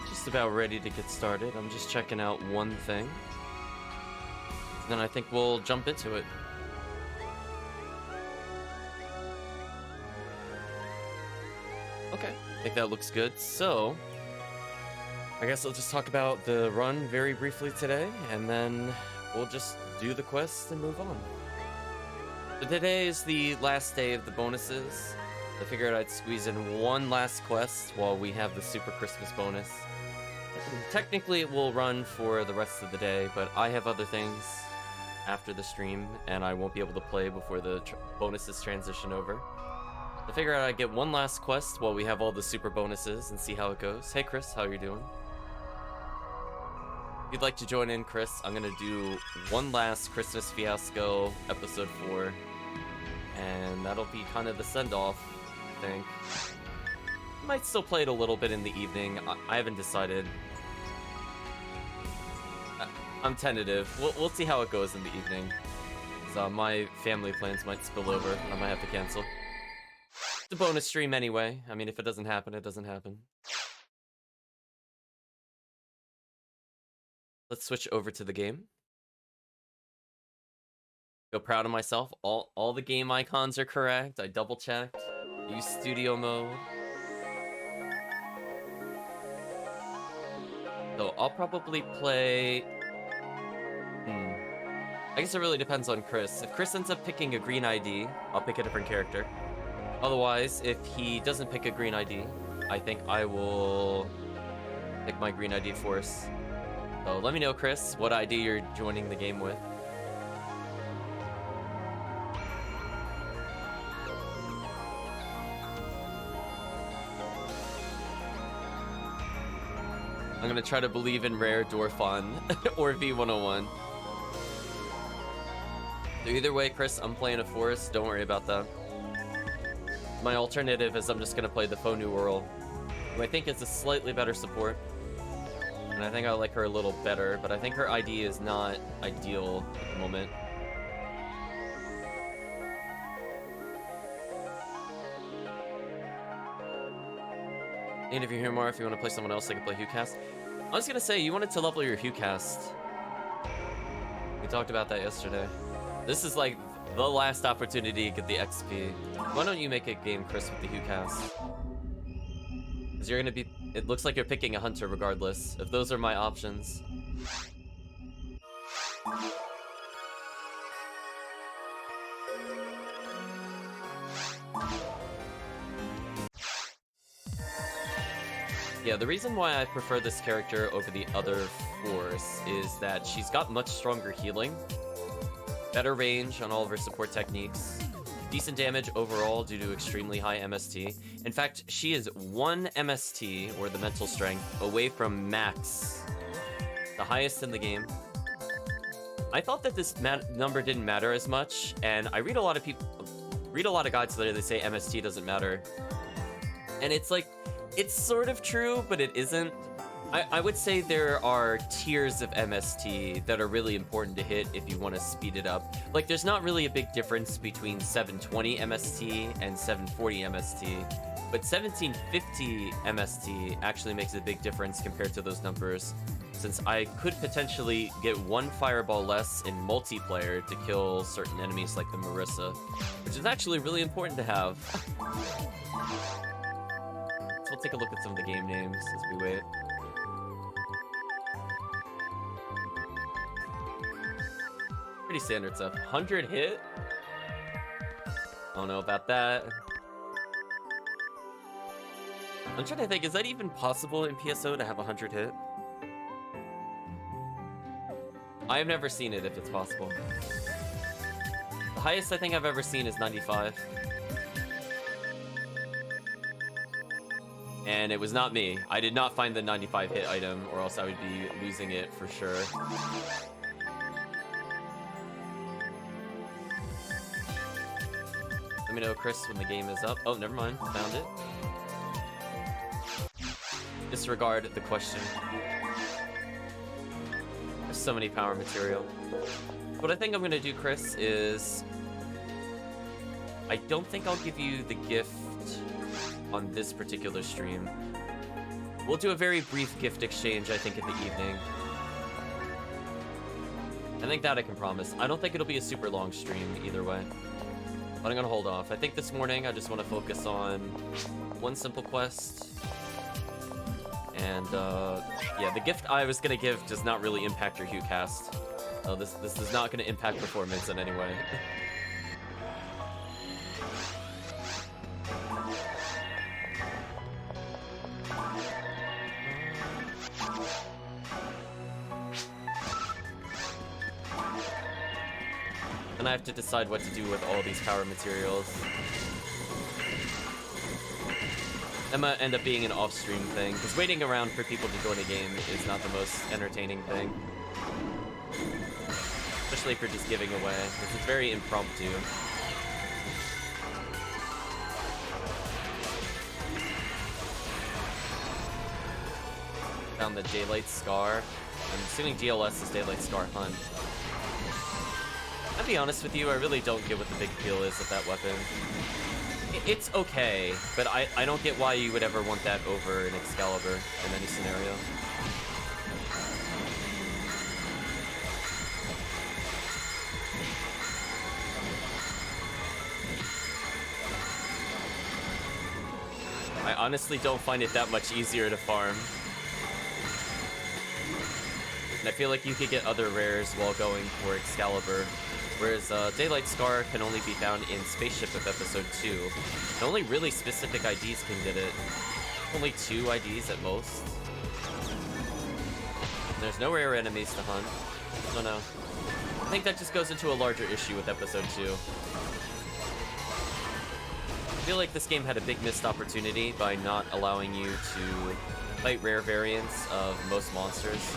just about ready to get started. I'm just checking out one thing. Then I think we'll jump into it. Okay, I think that looks good. So, I guess I'll just talk about the run very briefly today, and then we'll just do the quests and move on. So today is the last day of the bonuses. I figured I'd squeeze in one last quest while we have the Super Christmas bonus. Technically, it will run for the rest of the day, but I have other things after the stream, and I won't be able to play before the bonuses transition over. I figured I'd get one last quest while we have all the super bonuses and see how it goes. Hey Chris, how are you doing? If you'd like to join in, Chris, I'm gonna do one last Christmas Fiasco episode 4, and that'll be kind of the send-off, I think. Might still play it a little bit in the evening. I haven't decided. I'm tentative. We'll see how it goes in the evening. So my family plans might spill over. I might have to cancel. It's a bonus stream anyway. I mean, if it doesn't happen, it doesn't happen. Let's switch over to the game. Feel proud of myself. All the game icons are correct. I double checked. Use studio mode. So I'll probably play... I guess it really depends on Chris. If Chris ends up picking a green ID, I'll pick a different character. Otherwise, if he doesn't pick a green ID, I think I will pick my green ID force. So let me know, Chris, what ID you're joining the game with. I'm gonna try to believe in Rare Dorfon or V101. So either way, Chris, I'm playing a forest. Don't worry about that. My alternative is I'm just gonna play the Faux New World, who I think is a slightly better support. And I think I like her a little better, but I think her ID is not ideal at the moment. And if you're here more, if you want to play someone else, they can play HuCast. I was gonna say, you wanted to level your HuCast. We talked about that yesterday. This is like the last opportunity to get the XP. Why don't you make a game, Chris, with the HuCast? Because you're gonna be... It looks like you're picking a hunter regardless. If those are my options. Yeah, the reason why I prefer this character over the other force is that she's got much stronger healing, better range on all of her support techniques, decent damage overall due to extremely high MST. In fact, she is 1 MST, or the mental strength, away from max, the highest in the game. I thought that this number didn't matter as much, and I read a lot of guides that they say MST doesn't matter, and it's like, it's sort of true, but it isn't. I would say there are tiers of MST that are really important to hit if you want to speed it up. Like, there's not really a big difference between 720 MST and 740 MST, but 1750 MST actually makes a big difference compared to those numbers, since I could potentially get 1 fireball less in multiplayer to kill certain enemies like the Marissa, which is actually really important to have. So we'll take a look at some of the game names as we wait. Pretty standard stuff. 100 hit? I don't know about that. I'm trying to think, is that even possible in PSO to have 100 hit? I've never seen it if it's possible. The highest I think I've ever seen is 95. And it was not me. I did not find the 95 hit item, or else I would be losing it for sure. Let me know, Chris, when the game is up. Oh, never mind. Found it. Disregard the question. There's so many power material. What I think I'm gonna do, Chris, is... I don't think I'll give you the gift on this particular stream. We'll do a very brief gift exchange, I think, in the evening. I think that I can promise. I don't think it'll be a super long stream either way. But I'm gonna hold off. I think this morning I just want to focus on one simple quest. And, yeah, the gift I was gonna give does not really impact your Hue cast. This is not gonna impact performance in any way. And I have to decide what to do with all these power materials. That might end up being an off-stream thing, because waiting around for people to join a game is not the most entertaining thing. Especially if you're just giving away, because it's very impromptu. Found the Daylight Scar. I'm assuming DLS is Daylight Scar Hunt. I'll be honest with you, I really don't get what the big appeal is of that weapon. It's okay, but I don't get why you would ever want that over an Excalibur in any scenario. I honestly don't find it that much easier to farm. And I feel like you could get other rares while going for Excalibur. Whereas Daylight Scar can only be found in Spaceship of Episode 2. And only really specific IDs can get it. Only 2 IDs at most. And there's no rare enemies to hunt. So no. I think that just goes into a larger issue with Episode 2. I feel like this game had a big missed opportunity by not allowing you to fight rare variants of most monsters.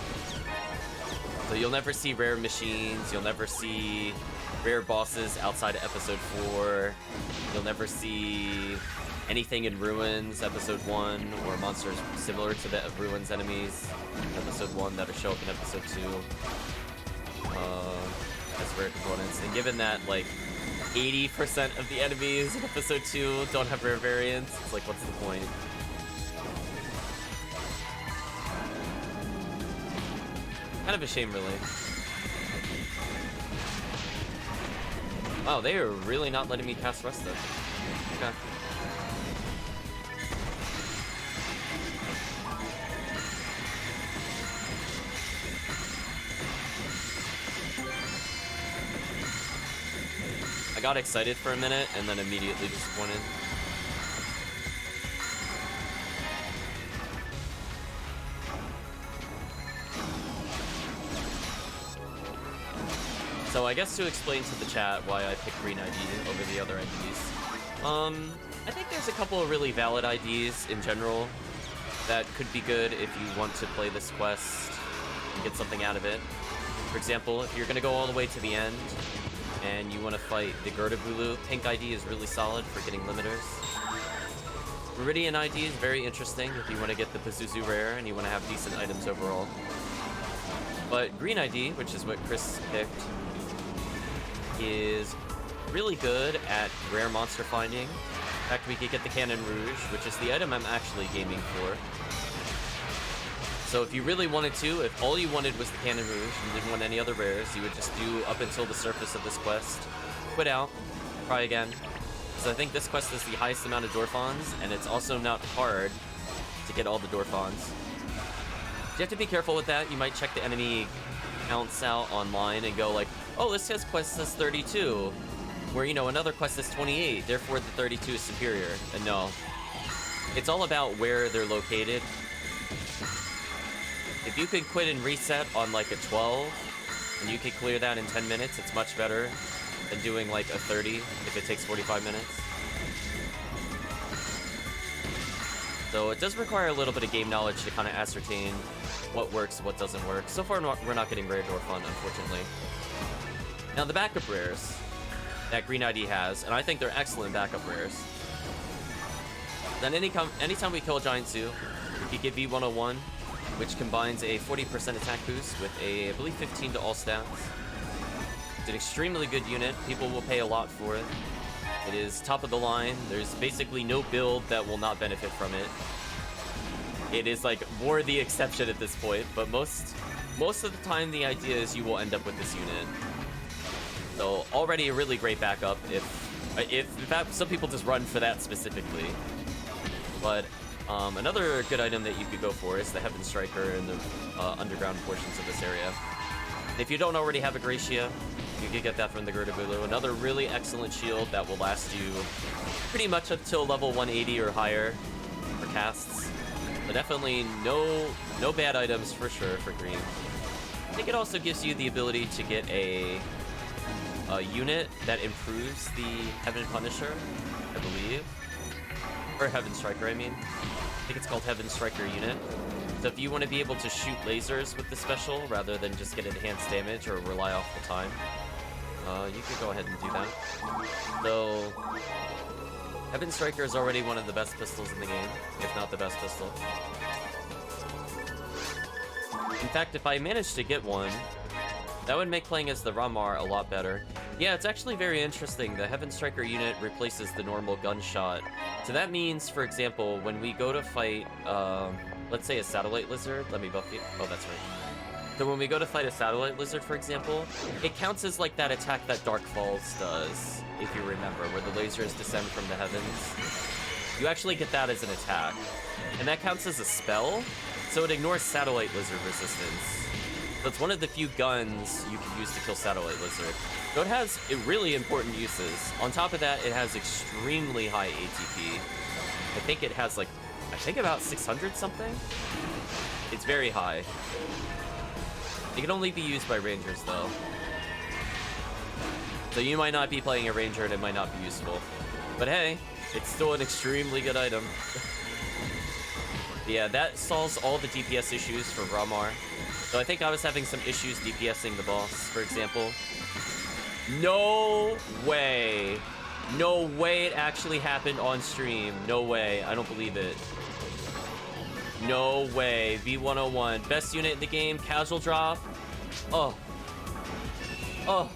So you'll never see rare machines, you'll never see rare bosses outside of Episode 4, you'll never see anything in Ruins, Episode 1, or monsters similar to the Ruins enemies, Episode 1, that show up in Episode 2, as rare components. And given that, like, 80% of the enemies in Episode 2 don't have rare variants, it's like, what's the point? Kind of a shame, really. Wow, they are really not letting me cast Resta. Okay. I got excited for a minute and then immediately disappointed. So I guess to explain to the chat why I picked Green ID over the other IDs. I think there's a couple of really valid IDs in general that could be good if you want to play this quest and get something out of it. For example, if you're going to go all the way to the end and you want to fight the Gerda-Bulu, Pink ID is really solid for getting limiters. Meridian ID is very interesting if you want to get the Pazuzu rare and you want to have decent items overall. But Green ID, which is what Chris picked, is really good at rare monster finding. In fact, we could get the Cannon Rouge, which is the item I'm actually gaming for. So if you really wanted to, if all you wanted was the Cannon Rouge and didn't want any other rares, you would just do up until the surface of this quest, quit out, try again. So I think this quest is the highest amount of Dorphons, and it's also not hard to get all the Dorphons. You have to be careful with that. You might check the enemy counts out online and go like, oh, this says quest says 32, where, you know, another quest says 28, therefore the 32 is superior. And no. It's all about where they're located. If you could quit and reset on like a 12, and you could clear that in 10 minutes, it's much better than doing like a 30 if it takes 45 minutes. So it does require a little bit of game knowledge to kind of ascertain what works and what doesn't work. So far, we're not getting rare Dorphon, unfortunately. Now, the backup rares that Green ID has, and I think they're excellent backup rares. Then anytime we kill a Giant Zoo, we could get V101, which combines a 40% attack boost with a, I believe, 15 to all stats. It's an extremely good unit. People will pay a lot for it. It is top of the line. There's basically no build that will not benefit from it. it is like more the exception at this point, but most of the time the idea is you will end up with this unit. So already a really great backup if in fact some people just run for that specifically. But another good item that you could go for is the Heaven Striker in the underground portions of this area. If you don't already have a Gracia, you can get that from the Gertabulu. Another really excellent shield that will last you pretty much until level 180 or higher for casts. But definitely no bad items for sure for green. I think it also gives you the ability to get a unit that improves the Heaven Punisher, I believe. Or Heaven Striker, I mean. I think it's called Heaven Striker unit. So if you want to be able to shoot lasers with the special rather than just get enhanced damage or rely off the time, you could go ahead and do that. So Heaven Striker is already one of the best pistols in the game, if not the best pistol. In fact, if I managed to get one, that would make playing as the Ramar a lot better. Yeah, it's actually very interesting. The Heaven Striker unit replaces the normal gunshot. So that means, for example, when we go to fight, let's say a Satellite Lizard. Let me buff you. Oh, that's right. So when we go to fight a Satellite Lizard, for example, it counts as like that attack that Dark Falls does, if you remember, where the lasers descend from the heavens. You actually get that as an attack. And that counts as a spell, so it ignores Satellite Lizard resistance. So it's one of the few guns you can use to kill Satellite Lizard. So it has really important uses. On top of that, it has extremely high ATP. I think it has like, about 600 something? It's very high. It can only be used by Rangers though. So you might not be playing a Ranger and it might not be useful. But hey, it's still an extremely good item. Yeah, that solves all the DPS issues for Ramar. So I think I was having some issues DPSing the boss, for example. No way. No way it actually happened on stream. No way. I don't believe it. No way. V101. Best unit in the game. Casual drop. Oh. Oh.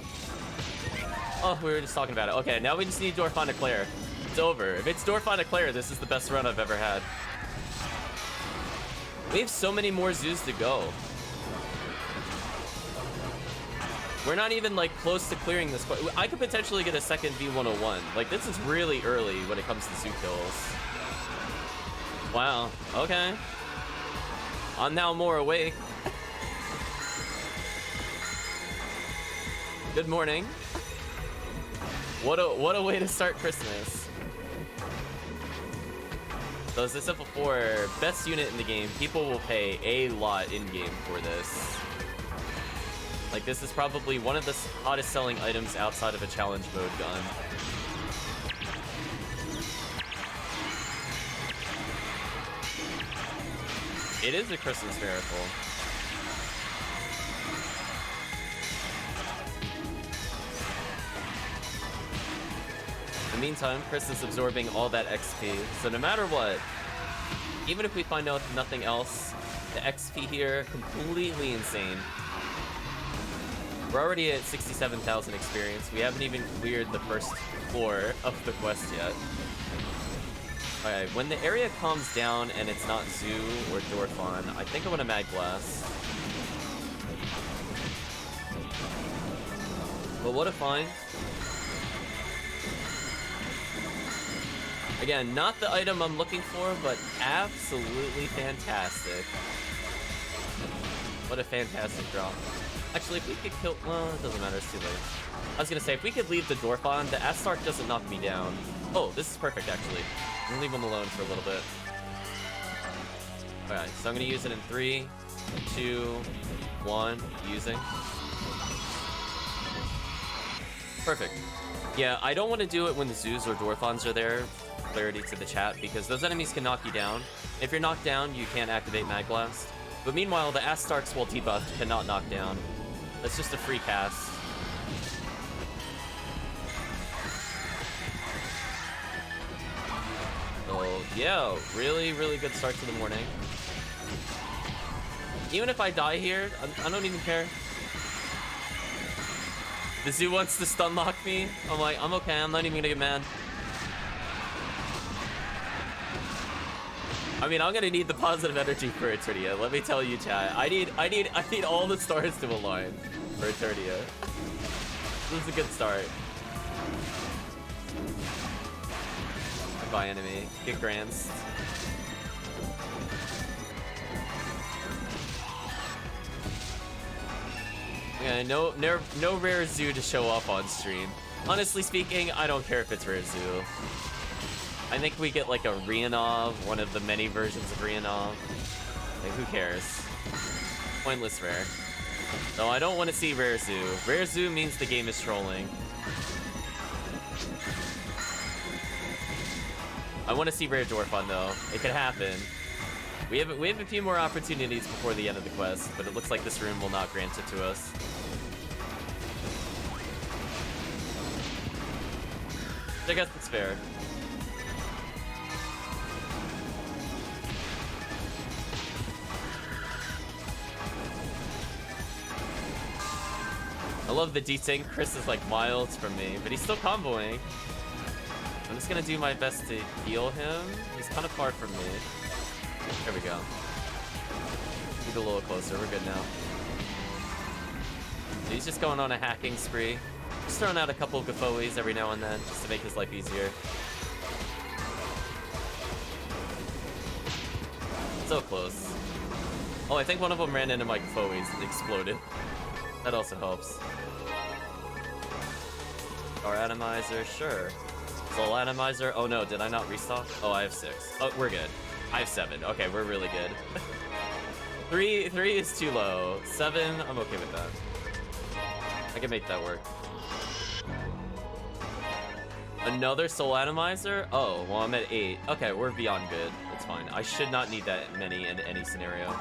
Oh, we were just talking about it. Okay, now we just need Dorfana Claire. It's over. If it's Dorfana Claire, this is the best run I've ever had. We have so many more zoos to go. We're not even like close to clearing this. I could potentially get a second V101. Like this is really early when it comes to zoo kills. Wow. Okay. I'm now more awake. Good morning. What a way to start Christmas. So as I said before, best unit in the game. People will pay a lot in game for this. Like, this is probably one of the hottest selling items outside of a challenge mode gun. It is a Christmas miracle. In the meantime, Chris is absorbing all that XP, so no matter what, even if we find out nothing else, the XP here, completely insane. We're already at 67,000 experience. We haven't even cleared the first floor of the quest yet. Alright, when the area calms down and it's not Zoo or Dorfan, I think I want to Mag Blast. But what a find. Again, not the item I'm looking for, but absolutely fantastic. What a fantastic drop. Actually, if we could kill... Well, it doesn't matter, it's too late. I was gonna say, if we could leave the Dorfan, the Astark doesn't knock me down. Oh, this is perfect, actually. I'm gonna leave him alone for a little bit. Alright, so I'm gonna use it in 3, 2, 1, using. Perfect. Yeah, I don't want to do it when the Zoos or Dorfans are there. Clarity to the chat, because those enemies can knock you down. If you're knocked down, you can't activate Mag Blast. But meanwhile, the Astarks, while debuffed, cannot knock down. That's just a free cast. So, yeah, really, really good start to the morning. Even if I die here, I don't even care. The Zoo wants to stun lock me. I'm like, I'm okay, I'm not even gonna get mad. I mean, I'm gonna need the positive energy for Eternia. Let me tell you, chat. I need all the stars to align for Eternia. This is a good start. Goodbye, enemy. Get grants. Yeah, no rare zoo to show off on stream. Honestly speaking, I don't care if it's rare zoo. I think we get like a Rianov, one of the many versions of Rianov. Like, who cares? Pointless rare. So I don't want to see rare zoo. Rare zoo means the game is trolling. I want to see rare Dorfun though. It could happen. We have a few more opportunities before the end of the quest, but it looks like this room will not grant it to us. I guess it's fair. I love the desync. Chris is like miles from me, but he's still comboing. I'm just gonna do my best to heal him. He's kind of far from me. There we go. Get a little closer. We're good now. He's just going on a hacking spree. Just throwing out a couple of Gafoes every now and then, just to make his life easier. So close. Oh, I think one of them ran into my Gafoes and exploded. That also helps. Our atomizer, sure. Soul atomizer. Oh no, did I not restock? Oh, I have 6. Oh, we're good. I have 7. Okay, we're really good. 3 is too low. 7, I'm okay with that. I can make that work. Another soul atomizer? Oh, well, I'm at 8. Okay, we're beyond good. It's fine. I should not need that many in any scenario.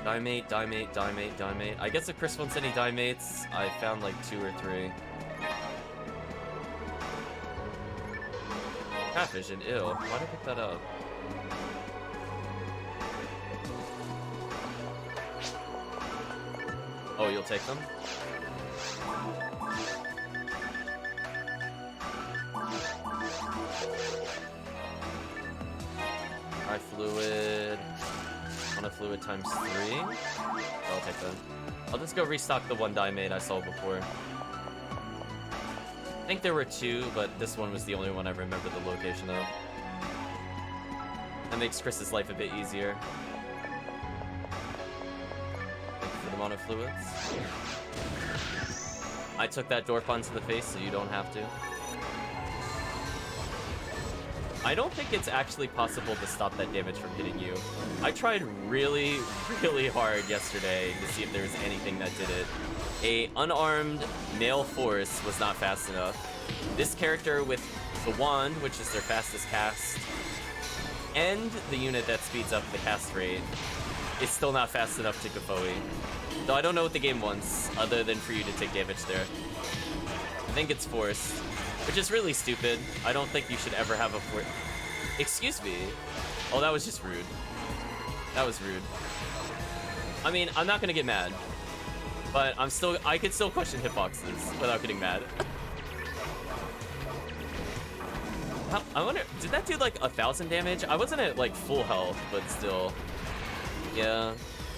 Dimate, dimate, dimate, dimate. I guess if Chris wants any dimates, I found like 2 or 3. Cat vision, ew. Why'd I pick that up? Oh, you'll take them? Alright, fluid. On a fluid times 3. I'll take them. I'll just go restock the 1 dimate I saw before. I think there were 2, but this one was the only one I remember the location of. That makes Chris's life a bit easier. Thank you for the mono fluids. I took that Dorfun to the face, so you don't have to. I don't think it's actually possible to stop that damage from hitting you. I tried really, really hard yesterday to see if there was anything that did it. A unarmed male force was not fast enough. This character with the wand, which is their fastest cast, and the unit that speeds up the cast rate, is still not fast enough to Gafoe. So I don't know what the game wants, other than for you to take damage there. I think it's forced, which is really stupid. I don't think you should ever have a force. Excuse me. Oh, that was just rude. That was rude. I mean, I'm not gonna get mad, but I could still question hitboxes without getting mad. I wonder, did that do like 1,000 damage? I wasn't at like full health, but still. Yeah.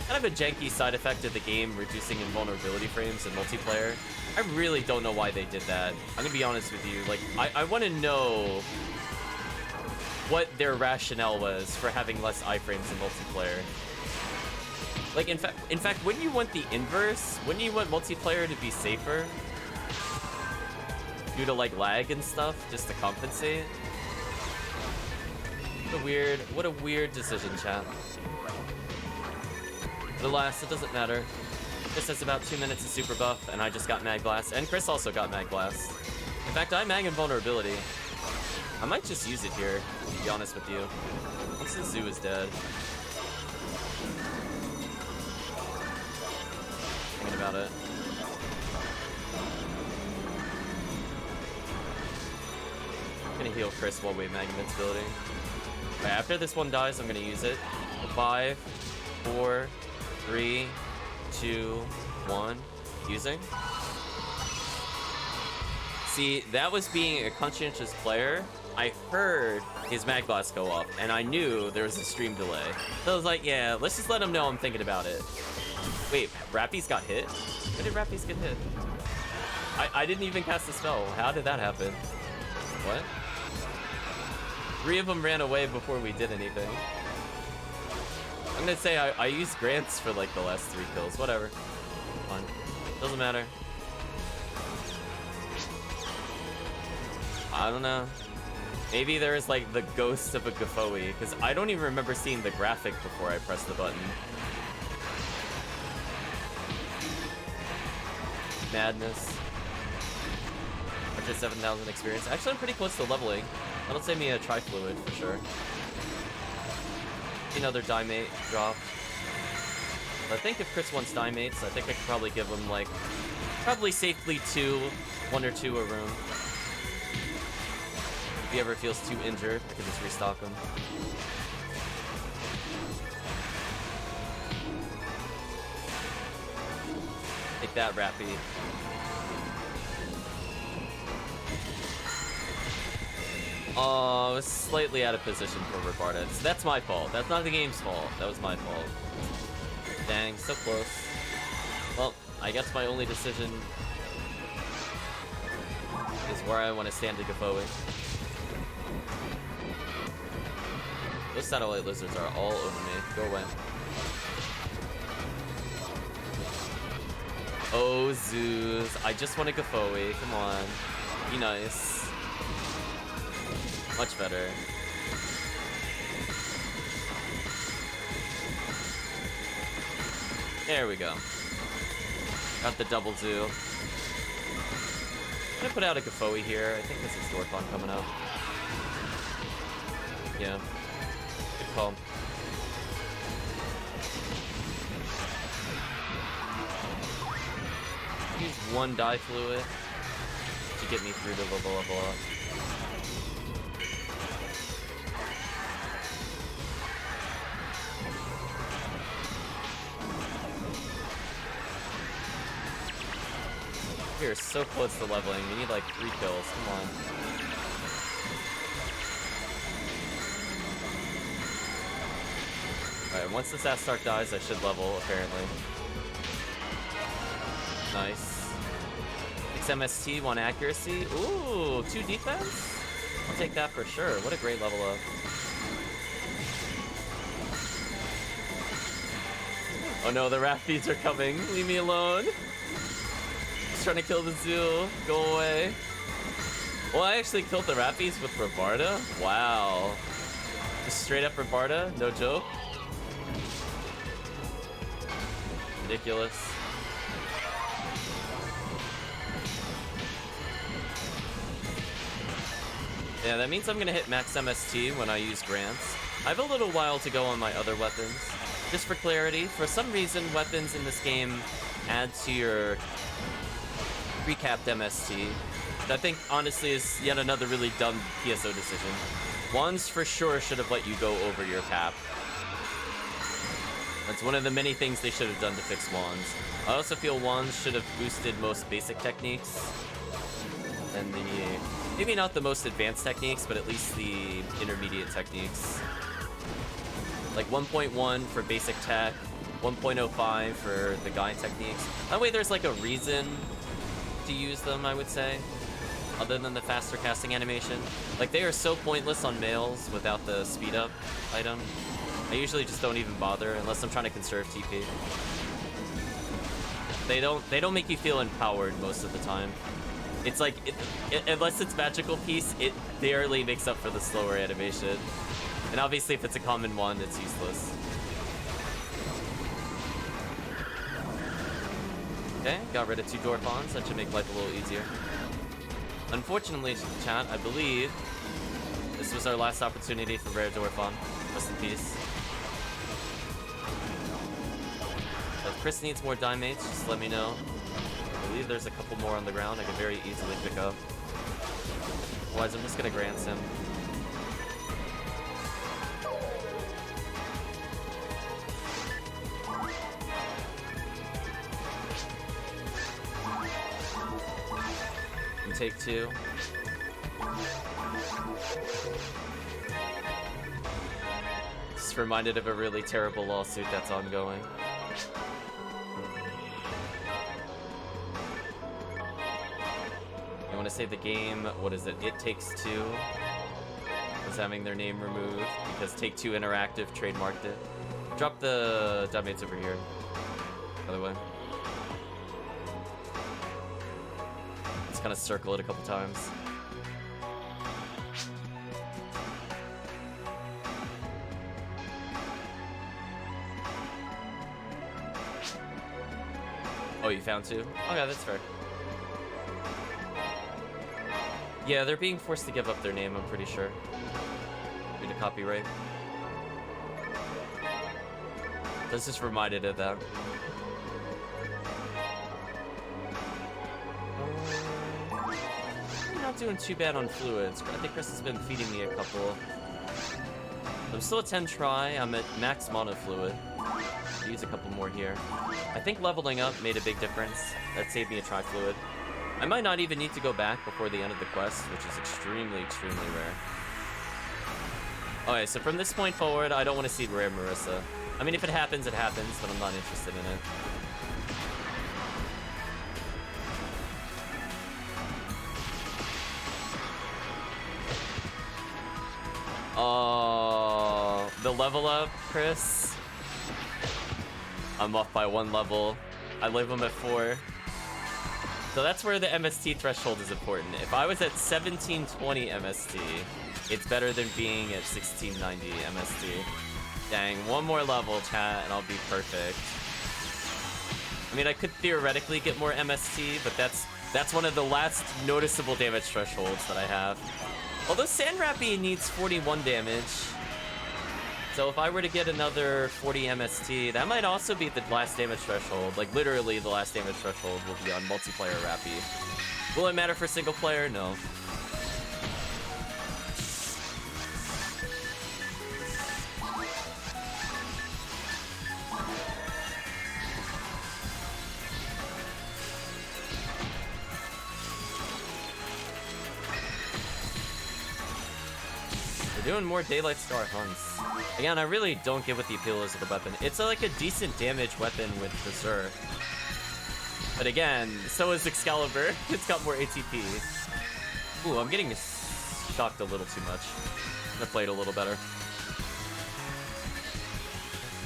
Kind of a janky side effect of the game, reducing invulnerability frames in multiplayer. I really don't know why they did that. I'm gonna be honest with you. Like, I want to know what their rationale was for having less iframes in multiplayer. Like, in fact, wouldn't you want the inverse? Wouldn't you want multiplayer to be safer? Due to like lag and stuff, just to compensate? What a weird decision, chat. But alas, it doesn't matter. Chris has about 2 minutes of super buff, and I just got Mag Blast, and Chris also got Mag Blast. In fact, I Mag Invulnerability. I might just use it here, to be honest with you. Once the zoo is dead. Thinking about it. I'm gonna heal Chris while we Mag Invincibility. Alright, after this one dies, I'm gonna use it. 5, 4, 3, 2, 1. Using. See, that was being a conscientious player. I heard his mag boss go up, and I knew there was a stream delay. So I was like, yeah, let's just let him know I'm thinking about it. Wait, Rappy's got hit? When did Rappy's get hit? I didn't even cast the spell. How did that happen? What? 3 of them ran away before we did anything. I'm gonna say I used grants for like the last 3 kills. Whatever. Fine. Doesn't matter. I don't know. Maybe there is like the ghost of a Gafoe, because I don't even remember seeing the graphic before I pressed the button. Madness. 7,000 experience. Actually, I'm pretty close to leveling. That'll save me a Tri-Fluid for sure. Another Dimate drop. I think if Chris wants Dimates, I think I could probably give him like, probably safely 1 or 2 a room. If he ever feels too injured, I could just restock him. Take that, Rappy. Oh, I was slightly out of position for Rebarda. So that's my fault. That's not the game's fault. That was my fault. Dang, so close. Well, I guess my only decision is where I want to stand to Gafoe. Those satellite lizards are all over me. Go away. Oh, Zeus. I just want a Gafoe. Come on. Be nice. Much better. There we go. Got the double zoo. I'm gonna put out a Gafoe here. I think this is Dorphon coming out. Yeah. Good call. Use 1 die fluid to get me through the level up. We are so close to leveling. We need like 3 kills. Come on. Alright, once this Astark dies, I should level, apparently. Nice. 6 MST, 1 accuracy. Ooh, 2 defense? I'll take that for sure. What a great level up. Oh no, the Raphies are coming. Leave me alone. Trying to kill the zoo. Go away. Well, I actually killed the Rappies with Rebarda. Wow. Just straight up Rebarda. No joke. Ridiculous. Yeah, that means I'm gonna hit max MST when I use grants. I have a little while to go on my other weapons. Just for clarity, for some reason, weapons in this game add to your recapped MST. That I think, honestly, is yet another really dumb PSO decision. Wands for sure should have let you go over your cap. That's one of the many things they should have done to fix Wands. I also feel Wands should have boosted most basic techniques. And maybe not the most advanced techniques, but at least the intermediate techniques. Like 1.1 for basic tech, 1.05 for the guide techniques. That way there's like a reason to use them, I would say, other than the faster casting animation. Like, they are so pointless on males without the speed up item. I usually just don't even bother unless I'm trying to conserve TP. They don't make you feel empowered most of the time. It's like, unless it's magical piece, it barely makes up for the slower animation. And obviously if it's a common one, it's useless. Okay, got rid of 2 Dorphons. That should make life a little easier. Unfortunately, chat, I believe this was our last opportunity for rare Dorphon. Rest in peace. So if Chris needs more Dimates, just let me know. I believe there's a couple more on the ground I can very easily pick up. Otherwise, I'm just gonna grant him. Take Two. Just reminded of a really terrible lawsuit that's ongoing. I want to say the game, what is it? It Takes Two was having their name removed because Take Two Interactive trademarked it. Drop the dubmates over here, by the way. Just kind of circle it a couple times. Oh, you found two? Okay, that's fair. Yeah, they're being forced to give up their name, I'm pretty sure. Due to copyright. This just reminded of that. I'm not doing too bad on fluids. I think Chris has been feeding me a couple. I'm still at 10 try. I'm at max mono fluid. I'll use a couple more here. I think leveling up made a big difference. That saved me a tri fluid. I might not even need to go back before the end of the quest, which is extremely, extremely rare. Okay, so from this point forward, I don't want to see rare Marissa. I mean, if it happens, but I'm not interested in it. The level up, Chris. I'm off by 1 level. I leave him at 4. So that's where the MST threshold is important. If I was at 1720 MST, it's better than being at 1690 MST. Dang, 1 more level, chat, and I'll be perfect. I mean, I could theoretically get more MST, but that's one of the last noticeable damage thresholds that I have. Although Sandrappy needs 41 damage. So if I were to get another 40 MST, that might also be the last damage threshold. Like, literally, the last damage threshold will be on multiplayer Rappy. Will it matter for single player? No. We're doing more Daylight Star hunts. Again, I really don't get what the appeal is of the weapon. It's like a decent damage weapon with Berserk. But again, so is Excalibur. It's got more ATP. Ooh, I'm getting shocked a little too much. I'm gonna play it a little better.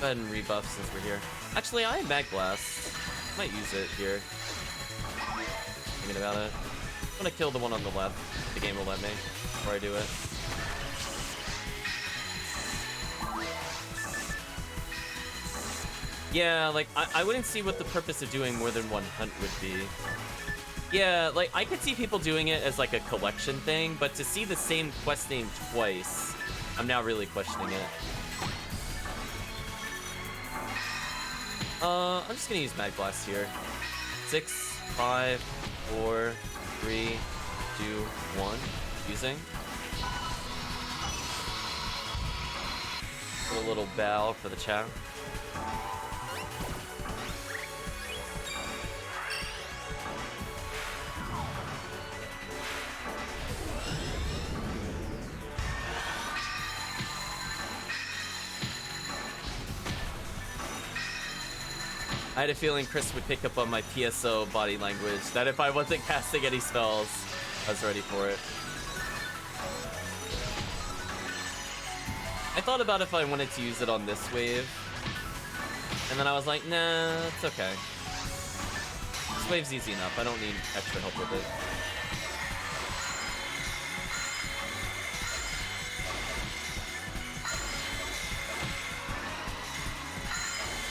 Go ahead and rebuff since we're here. Actually, I have Mag Blast. Might use it here. Thinking about it. I'm gonna kill the one on the left. The game will let me before I do it. Yeah, like, I wouldn't see what the purpose of doing more than 1 hunt would be. Yeah, like, I could see people doing it as, like, a collection thing, but to see the same quest name twice, I'm now really questioning it. I'm just gonna use Mag Blast here. 6, 5, 4, 3, 2, 1. Using. Put a little bow for the chat. I had a feeling Chris would pick up on my PSO body language, that if I wasn't casting any spells, I was ready for it. I thought about if I wanted to use it on this wave, and then I was like, nah, it's okay. This wave's easy enough, I don't need extra help with it.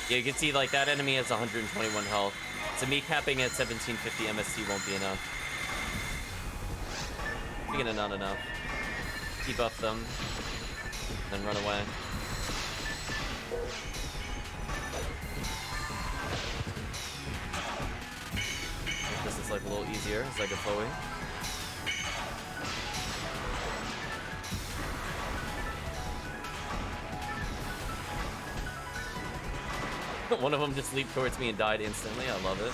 Yeah, you can see, like, that enemy has 121 health. So me capping at 1750 MST won't be enough. Speaking of not enough. Debuff them. Then run away. This is, like, a little easier as I go forward. One of them just leaped towards me and died instantly. I love it.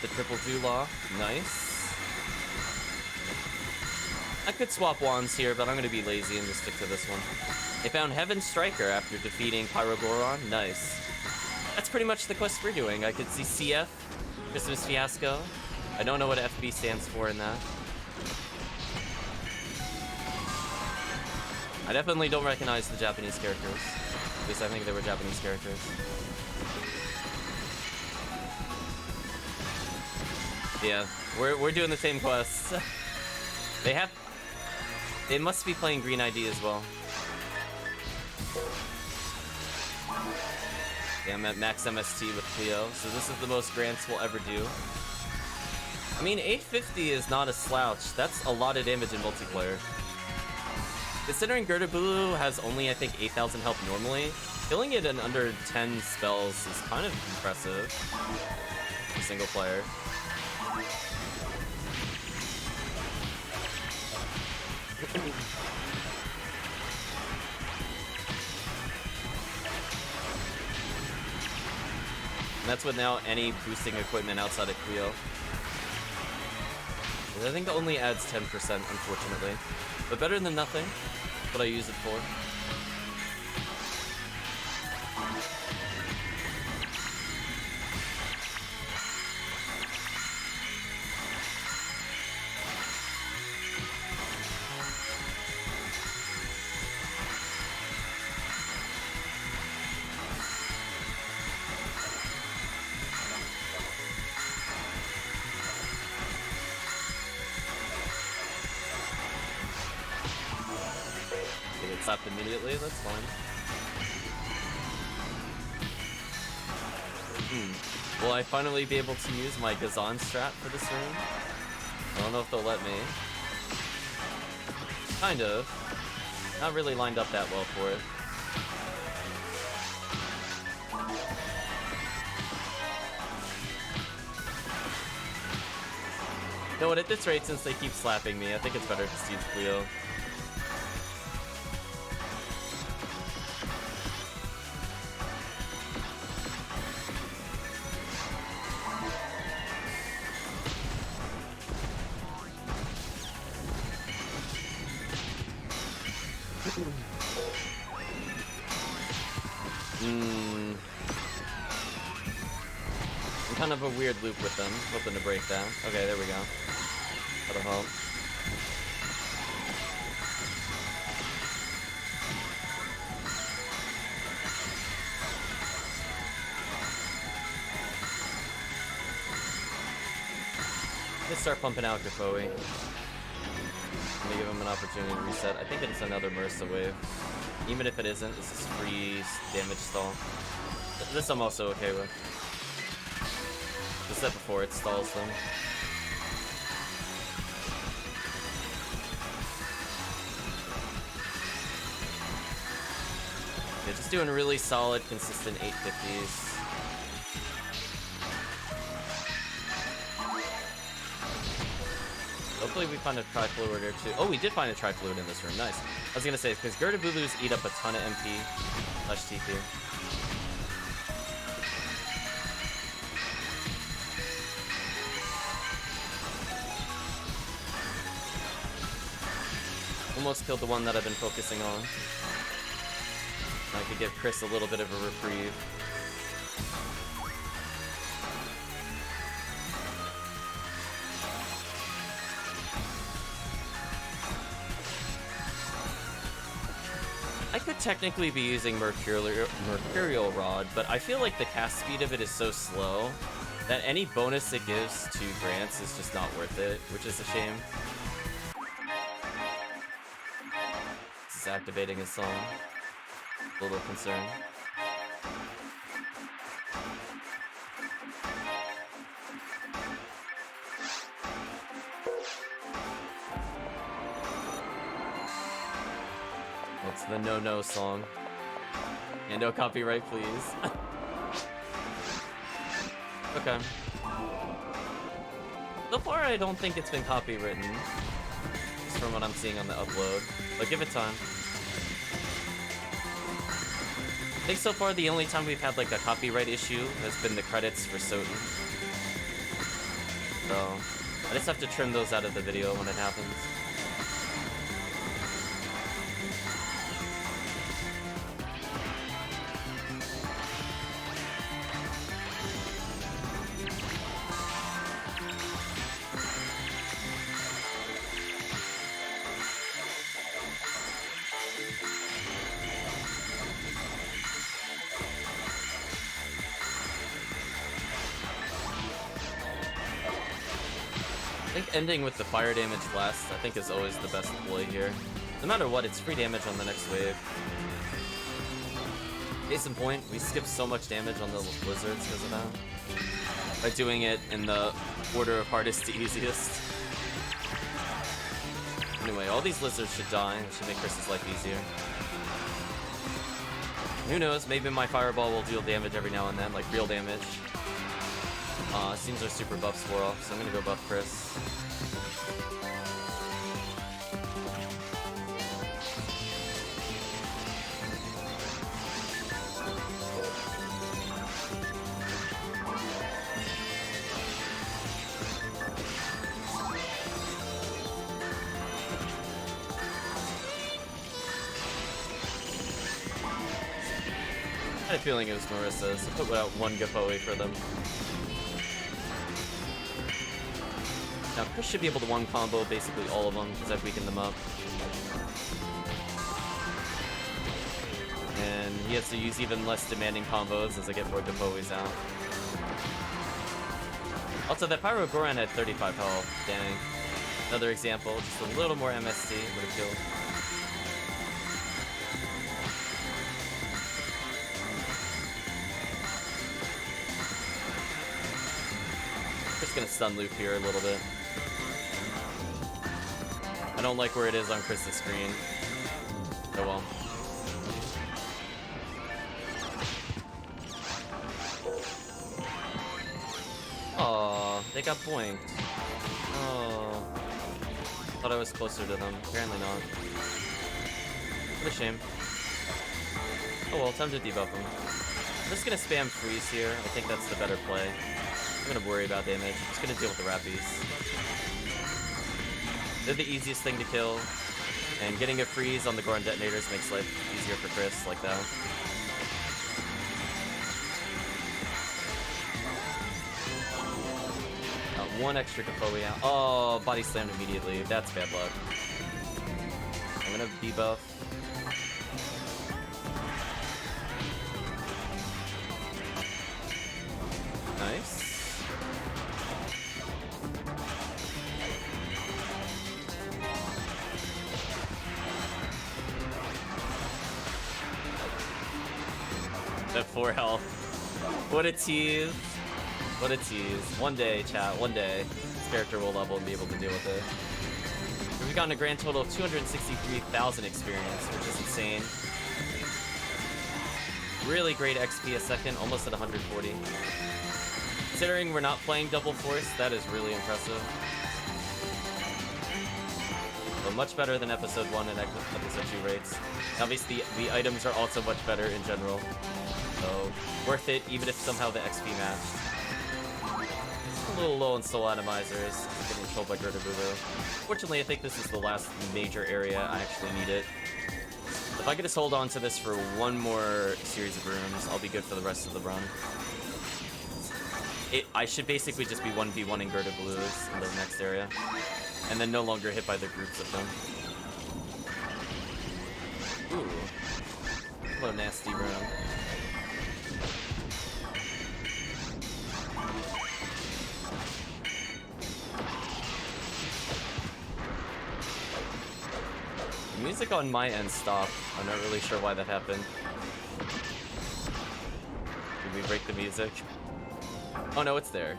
the triple Zulaw. Nice. I could swap wands here, but I'm gonna be lazy and just stick to this one. They found Heaven's Striker after defeating Pyrogoron. Nice. That's pretty much the quest we're doing. I could see CF, Christmas Fiasco. I don't know what FB stands for in that. I definitely don't recognize the Japanese characters. At least I think they were Japanese characters. Yeah, we're doing the same quests. They must be playing Green ID as well. Yeah, I'm at max MST with Cleo, so this is the most grants we'll ever do. I mean, 850 is not a slouch. That's a lot of damage in multiplayer. Considering Gertabulu has only, I think, 8,000 health normally, killing it in under 10 spells is kind of impressive for single player. And that's without any boosting equipment outside of Cleo. I think it only adds 10%, unfortunately. But better than nothing. That's what I use it for. Slapped immediately, that's fine. Will I finally be able to use my Gazan strat for this room? I don't know if they'll let me. Kind of. Not really lined up that well for it. You know what, at this rate, since they keep slapping me, I think it's better to use Cleo. Kind of a weird loop with them, hoping to break that. Okay, there we go. That'll help. Let's start pumping out Griffoe. Let me give him an opportunity to reset. I think it's another Marisa wave. Even if it isn't, this is free damage stall. This I'm also okay with. The step before it stalls them. Yeah, just doing really solid, consistent 850s. Hopefully we find a Trifluid or two. Oh, we did find a Trifluid in this room. Nice. I was gonna say, because Gertabulus eat up a ton of MP / TP. Almost killed the one that I've been focusing on. I could give Chris a little bit of a reprieve. I could technically be using Mercurial Rod, but I feel like the cast speed of it is so slow that any bonus it gives to grants is just not worth it, which is a shame. Activating his song. A little concerned. What's the no song? And no copyright, please. Okay. So far, I don't think it's been copywritten. Just from what I'm seeing on the upload. But give it time. I think so far the only time we've had like a copyright issue has been the credits for Soten. So I just have to trim those out of the video when it happens. I think ending with the fire damage last, I think, is always the best play here. No matter what, it's free damage on the next wave. Case in point, we skipped so much damage on the lizards because of that. By doing it in the order of hardest to easiest. Anyway, all these lizards should die, which should make Chris's life easier. Who knows, maybe my fireball will deal damage every now and then, like real damage. Seems our super buffs wore off, so I'm gonna go buff Chris. I had a feeling it was Marissa's. So put out one Gapoe for them. Now, Chris should be able to one combo basically all of them, because I've weakened them up. And he has to use even less demanding combos as I get more Gapoes out. Also, that Pyro Goron had 35 health. Dang. Another example, just a little more MST would have killed. Just gonna stun loop here a little bit. I don't like where it is on Chris's screen. Oh well. Aw, they got boinked. Oh. Thought I was closer to them. Apparently not. What a shame. Oh well, time to debuff them. I'm just gonna spam freeze here. I think that's the better play. I'm gonna worry about damage. I'm just gonna deal with the Rappies. They're the easiest thing to kill, and getting a freeze on the Goron detonators makes life easier for Chris, like that. One extra Gapoe out. Oh, body slammed immediately. That's bad luck. I'm gonna debuff. Nice. At 4 health. What a tease. What a tease. One day, chat, one day, this character will level and be able to deal with it. We've gotten a grand total of 263,000 experience, which is insane. Really great XP a second, almost at 140. Considering we're not playing double force, that is really impressive. But much better than episode 1 and episode 2 rates. Obviously, the items are also much better in general. So, worth it, even if somehow the XP matched. A little low on soul atomizers, getting trolled by Gerda-Boo-Boo. Fortunately, I think this is the last major area I actually need it. If I could just hold on to this for one more series of rooms, I'll be good for the rest of the run. I should basically just be 1v1ing Gerda-Blues in the next area, and then no longer hit by the groups of them. Ooh. What a nasty room. The music on my end stopped. I'm not really sure why that happened. Did we break the music? Oh no, it's there.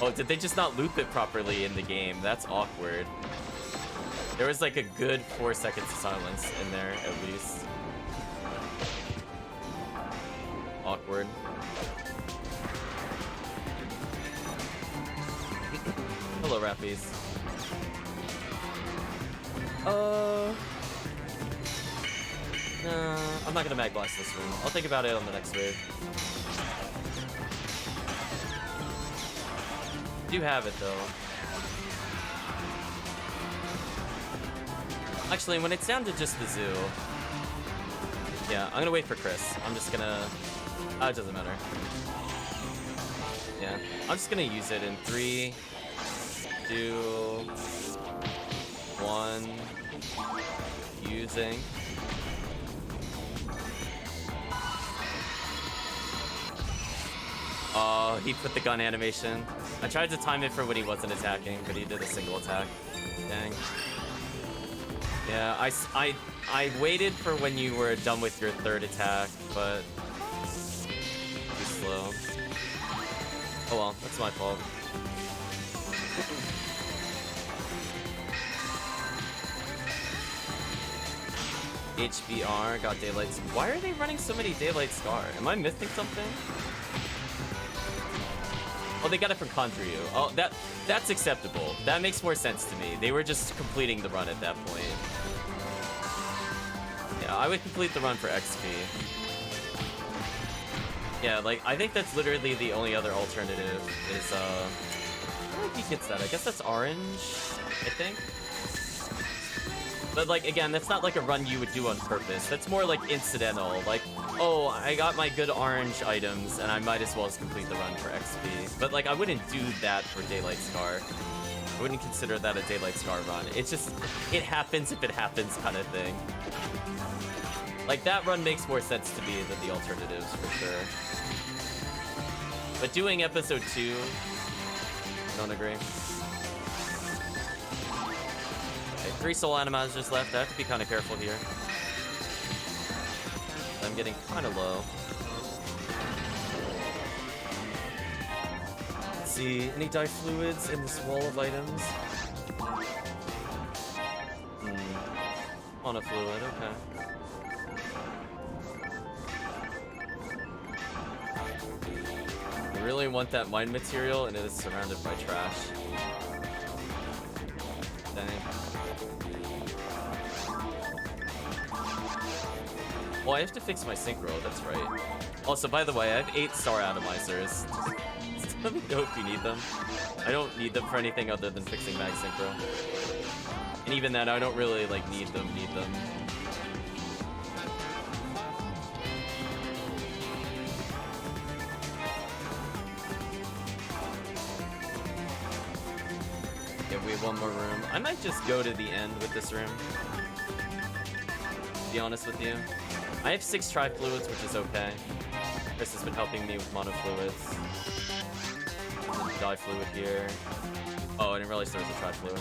Oh, did they just not loop it properly in the game? That's awkward. There was like a good 4 seconds of silence in there, at least. Awkward. Hello, Rappies. No, I'm not gonna Mag Blast this room. I'll think about it on the next wave. do have it, though. Actually, when it's down to just the zoo... Yeah, I'm gonna wait for Chris. I'm just gonna... Oh, it doesn't matter. Yeah, I'm just gonna use it in 3, 2, 1... Using... Oh, he put the gun animation. I tried to time it for when he wasn't attacking, but he did a single attack. Dang. Yeah, I waited for when you were done with your third attack, but too slow. Oh well, that's my fault. HBR got Daylight. Why are they running so many Daylight Scar? Am I missing something? Oh, they got it from Kandryu. Oh, that's acceptable. That makes more sense to me. They were just completing the run at that point. Yeah, I would complete the run for XP. Yeah, like, I think that's literally the only other alternative is, where he gets that? I guess that's orange, I think? But, like, again, that's not like a run you would do on purpose. That's more like incidental. Like, oh, I got my good orange items, and I might as well as complete the run for XP. But, like, I wouldn't do that for Daylight Scar. I wouldn't consider that a Daylight Scar run. It's just, it happens if it happens kind of thing. Like, that run makes more sense to me than the alternatives, for sure. But doing episode 2, I don't agree. Okay, 3 soul animazers left. I have to be kind of careful here. I'm getting kind of low. Let's see, any dye fluids in this wall of items? On a fluid, okay. I really want that mine material, and it is surrounded by trash. Dang. Well, I have to fix my synchro, that's right. Also, by the way, I have 8 star atomizers. Let me know if you need them. I don't need them for anything other than fixing mag synchro. And even then, I don't really, like, need them. Okay, we have one more room. I might just go to the end with this room. To be honest with you. I have 6 tri-fluids, which is okay. Chris has been helping me with mono-fluids. Dye fluid here. Oh, I didn't realize there was a tri-fluid.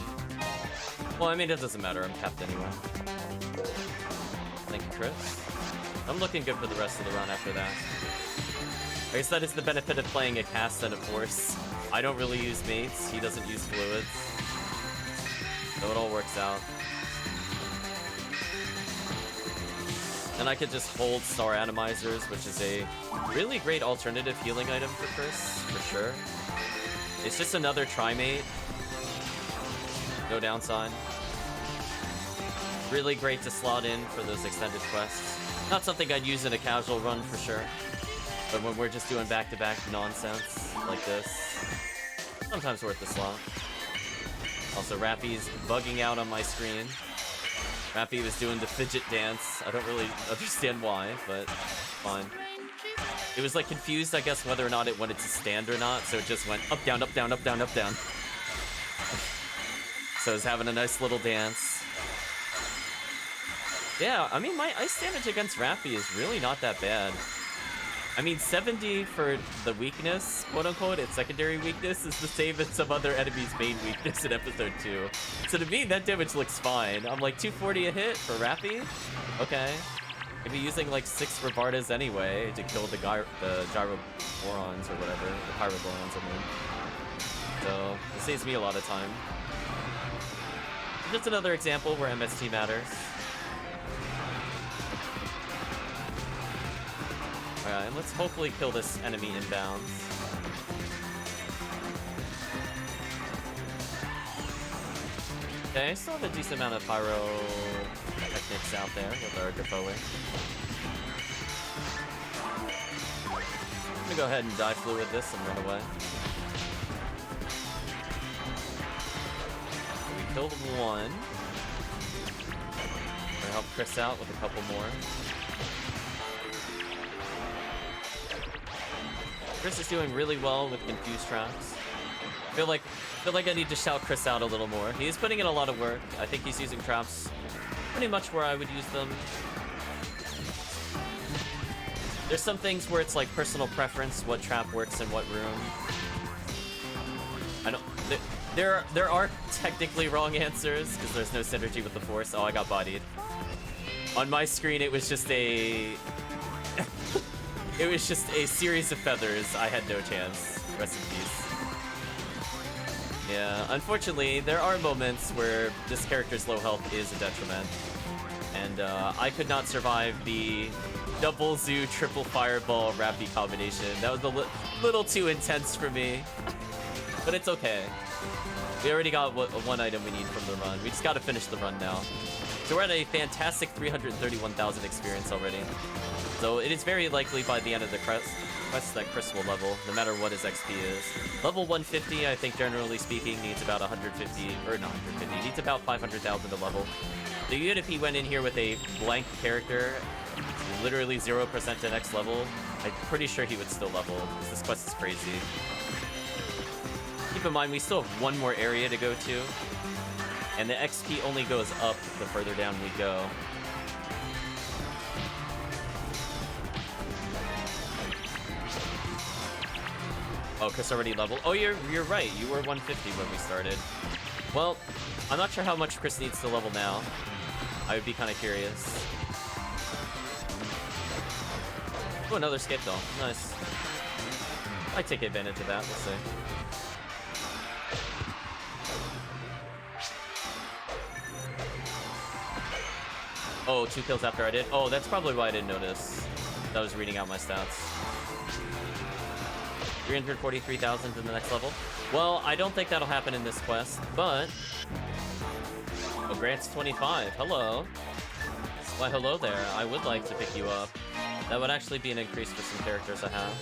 Well, I mean, it doesn't matter. I'm capped anyway. Thank you, Chris. I'm looking good for the rest of the run after that. I guess that is the benefit of playing a cast and a force. I don't really use mates. He doesn't use fluids. So it all works out. And I could just hold star atomizers, which is a really great alternative healing item for Chris, for sure. It's just another tri-mate. No downside. Really great to slot in for those extended quests. Not something I'd use in a casual run for sure. But when we're just doing back-to-back nonsense like this, sometimes worth the slot. Also, Rappy's bugging out on my screen. Rappy was doing the fidget dance. I don't really understand why, but fine. It was like confused, I guess, whether or not it wanted to stand or not, so it just went up, down, up, down, up, down, up, down. So it's having a nice little dance. Yeah, I mean, my ice damage against Rappy is really not that bad. I mean, 70 for the weakness, quote-unquote, its secondary weakness, is the same as some other enemy's main weakness in episode 2. So to me, that damage looks fine. I'm like, 240 a hit for Rappy? Okay. Maybe using like 6 Rabardas anyway to kill the Gyroborons or whatever. The Pyroborons, I mean. So, it saves me a lot of time. Just another example where MST matters. Alright, and let's hopefully kill this enemy inbounds. Okay, I still have a decent amount of pyro techniques out there with our Defoe. I'm gonna go ahead and die fluid this and run away. Killed one. Gonna help Chris out with a couple more. Chris is doing really well with confused traps. Feel like I need to shout Chris out a little more. He's putting in a lot of work. I think he's using traps pretty much where I would use them. There's some things where it's like personal preference, what trap works in what room. I don't. There are technically wrong answers because there's no synergy with the Force. Oh, I got bodied. On my screen, it was just a. It was just a series of feathers. I had no chance. Rest in peace. Yeah, unfortunately, there are moments where this character's low health is a detriment. And I could not survive the double zoo, triple fireball, Rappy combination. That was a little too intense for me. But it's okay. We already got one item we need from the run. We just gotta finish the run now. So we're at a fantastic 331,000 experience already. So it is very likely by the end of the quest that Chris will level, no matter what his XP is. Level 150, I think generally speaking, needs about 150, or not 150, needs about 500,000 to level. So even if he went in here with a blank character, literally 0% to next level, I'm pretty sure he would still level, because this quest is crazy. Keep in mind, we still have one more area to go to, and the XP only goes up the further down we go. Oh, Chris already leveled. Oh, you're right. You were 150 when we started. Well, I'm not sure how much Chris needs to level now. I would be kind of curious. Oh, another skip doll. Nice. Might take advantage of that. We'll see. Oh, 2 kills after I did. Oh, that's probably why I didn't notice. I was reading out my stats. 343,000 in the next level. Well, I don't think that'll happen in this quest, but... Oh, Grant's 25. Hello. Why, hello there. I would like to pick you up. That would actually be an increase for some characters I have.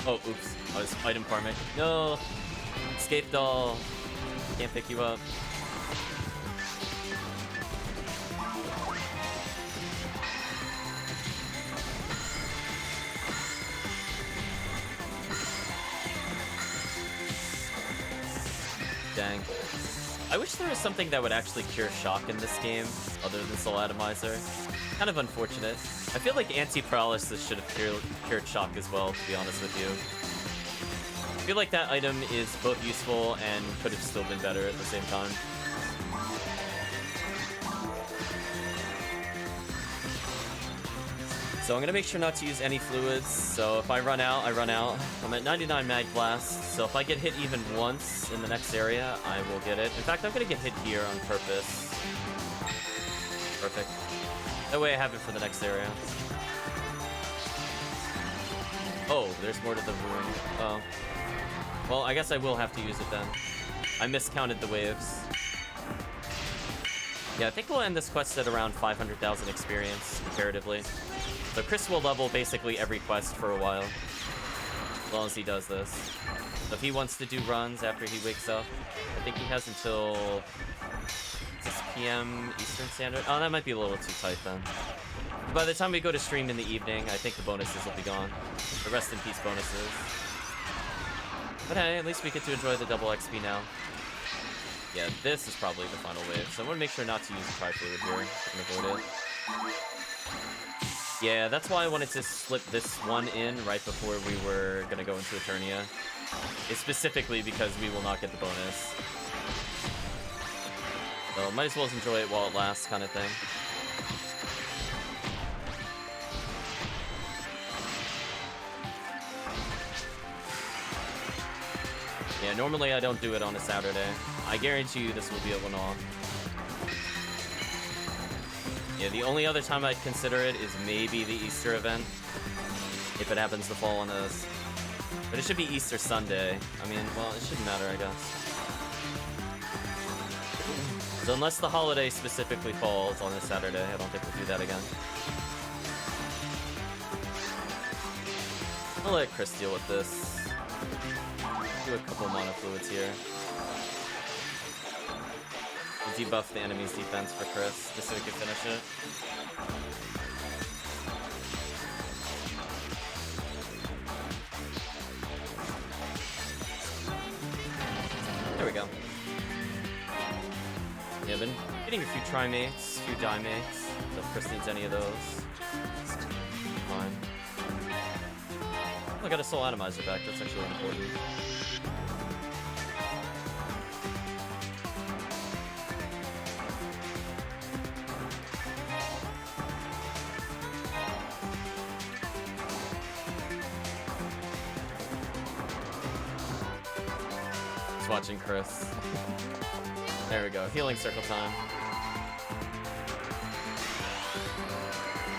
Oh, oops. I was item farming. No! Escape doll. Can't pick you up. Dang. I wish there was something that would actually cure shock in this game, other than Soul Atomizer. Kind of unfortunate. I feel like anti-paralysis should have cured shock as well, to be honest with you. I feel like that item is both useful and could have still been better at the same time. So I'm gonna make sure not to use any fluids, so if I run out, I run out. I'm at 99 mag blast, so if I get hit even once in the next area, I will get it. In fact, I'm gonna get hit here on purpose. Perfect. That way I have it for the next area. Oh, there's more to the room. Oh. Well, I guess I will have to use it then. I miscounted the waves. Yeah, I think we'll end this quest at around 500,000 experience, comparatively. So Chris will level basically every quest for a while, as long as he does this. So if he wants to do runs after he wakes up, I think he has until 6 p.m. Eastern Standard. Oh, that might be a little too tight then. By the time we go to stream in the evening, I think the bonuses will be gone. The rest in peace bonuses. But hey, at least we get to enjoy the double XP now. Yeah, this is probably the final wave, so I want to make sure not to use the Tri-Fluid here. I can avoid it. Yeah, that's why I wanted to slip this one in right before we were going to go into Ephinea. It's specifically because we will not get the bonus. So might as well enjoy it while it lasts, kind of thing. Yeah, normally I don't do it on a Saturday. I guarantee you this will be a one-off. Yeah, the only other time I'd consider it is maybe the Easter event, if it happens to fall on us. But it should be Easter Sunday. I mean, well, it shouldn't matter, I guess. So unless the holiday specifically falls on a Saturday, I don't think we'll do that again. I'll let Chris deal with this. do a couple mana fluids here. We'll debuff the enemy's defense for Chris, just so we can finish it. There we go. Yeah, been getting a few Trimates, a few Dimates. So if Chris needs any of those, fine. Oh, I got a Soul Atomizer back, that's actually important. Just watching Chris. There we go, healing circle time.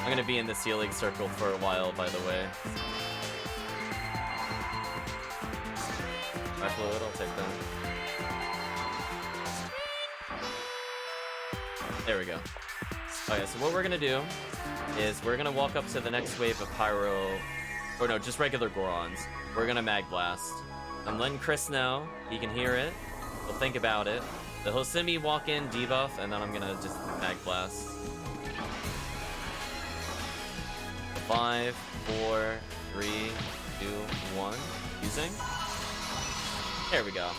I'm gonna be in this healing circle for a while, by the way. My fluid, I'll take that. There we go. Okay, so what we're gonna do is we're gonna walk up to the next wave of Pyro, or no, just regular Gorons. We're gonna Mag Blast. I'm letting Chris know, he can hear it, he'll think about it. So he'll see me walk in, debuff, and then I'm gonna just Mag Blast. 5, 4, 3, 2, 1. Using. There we go.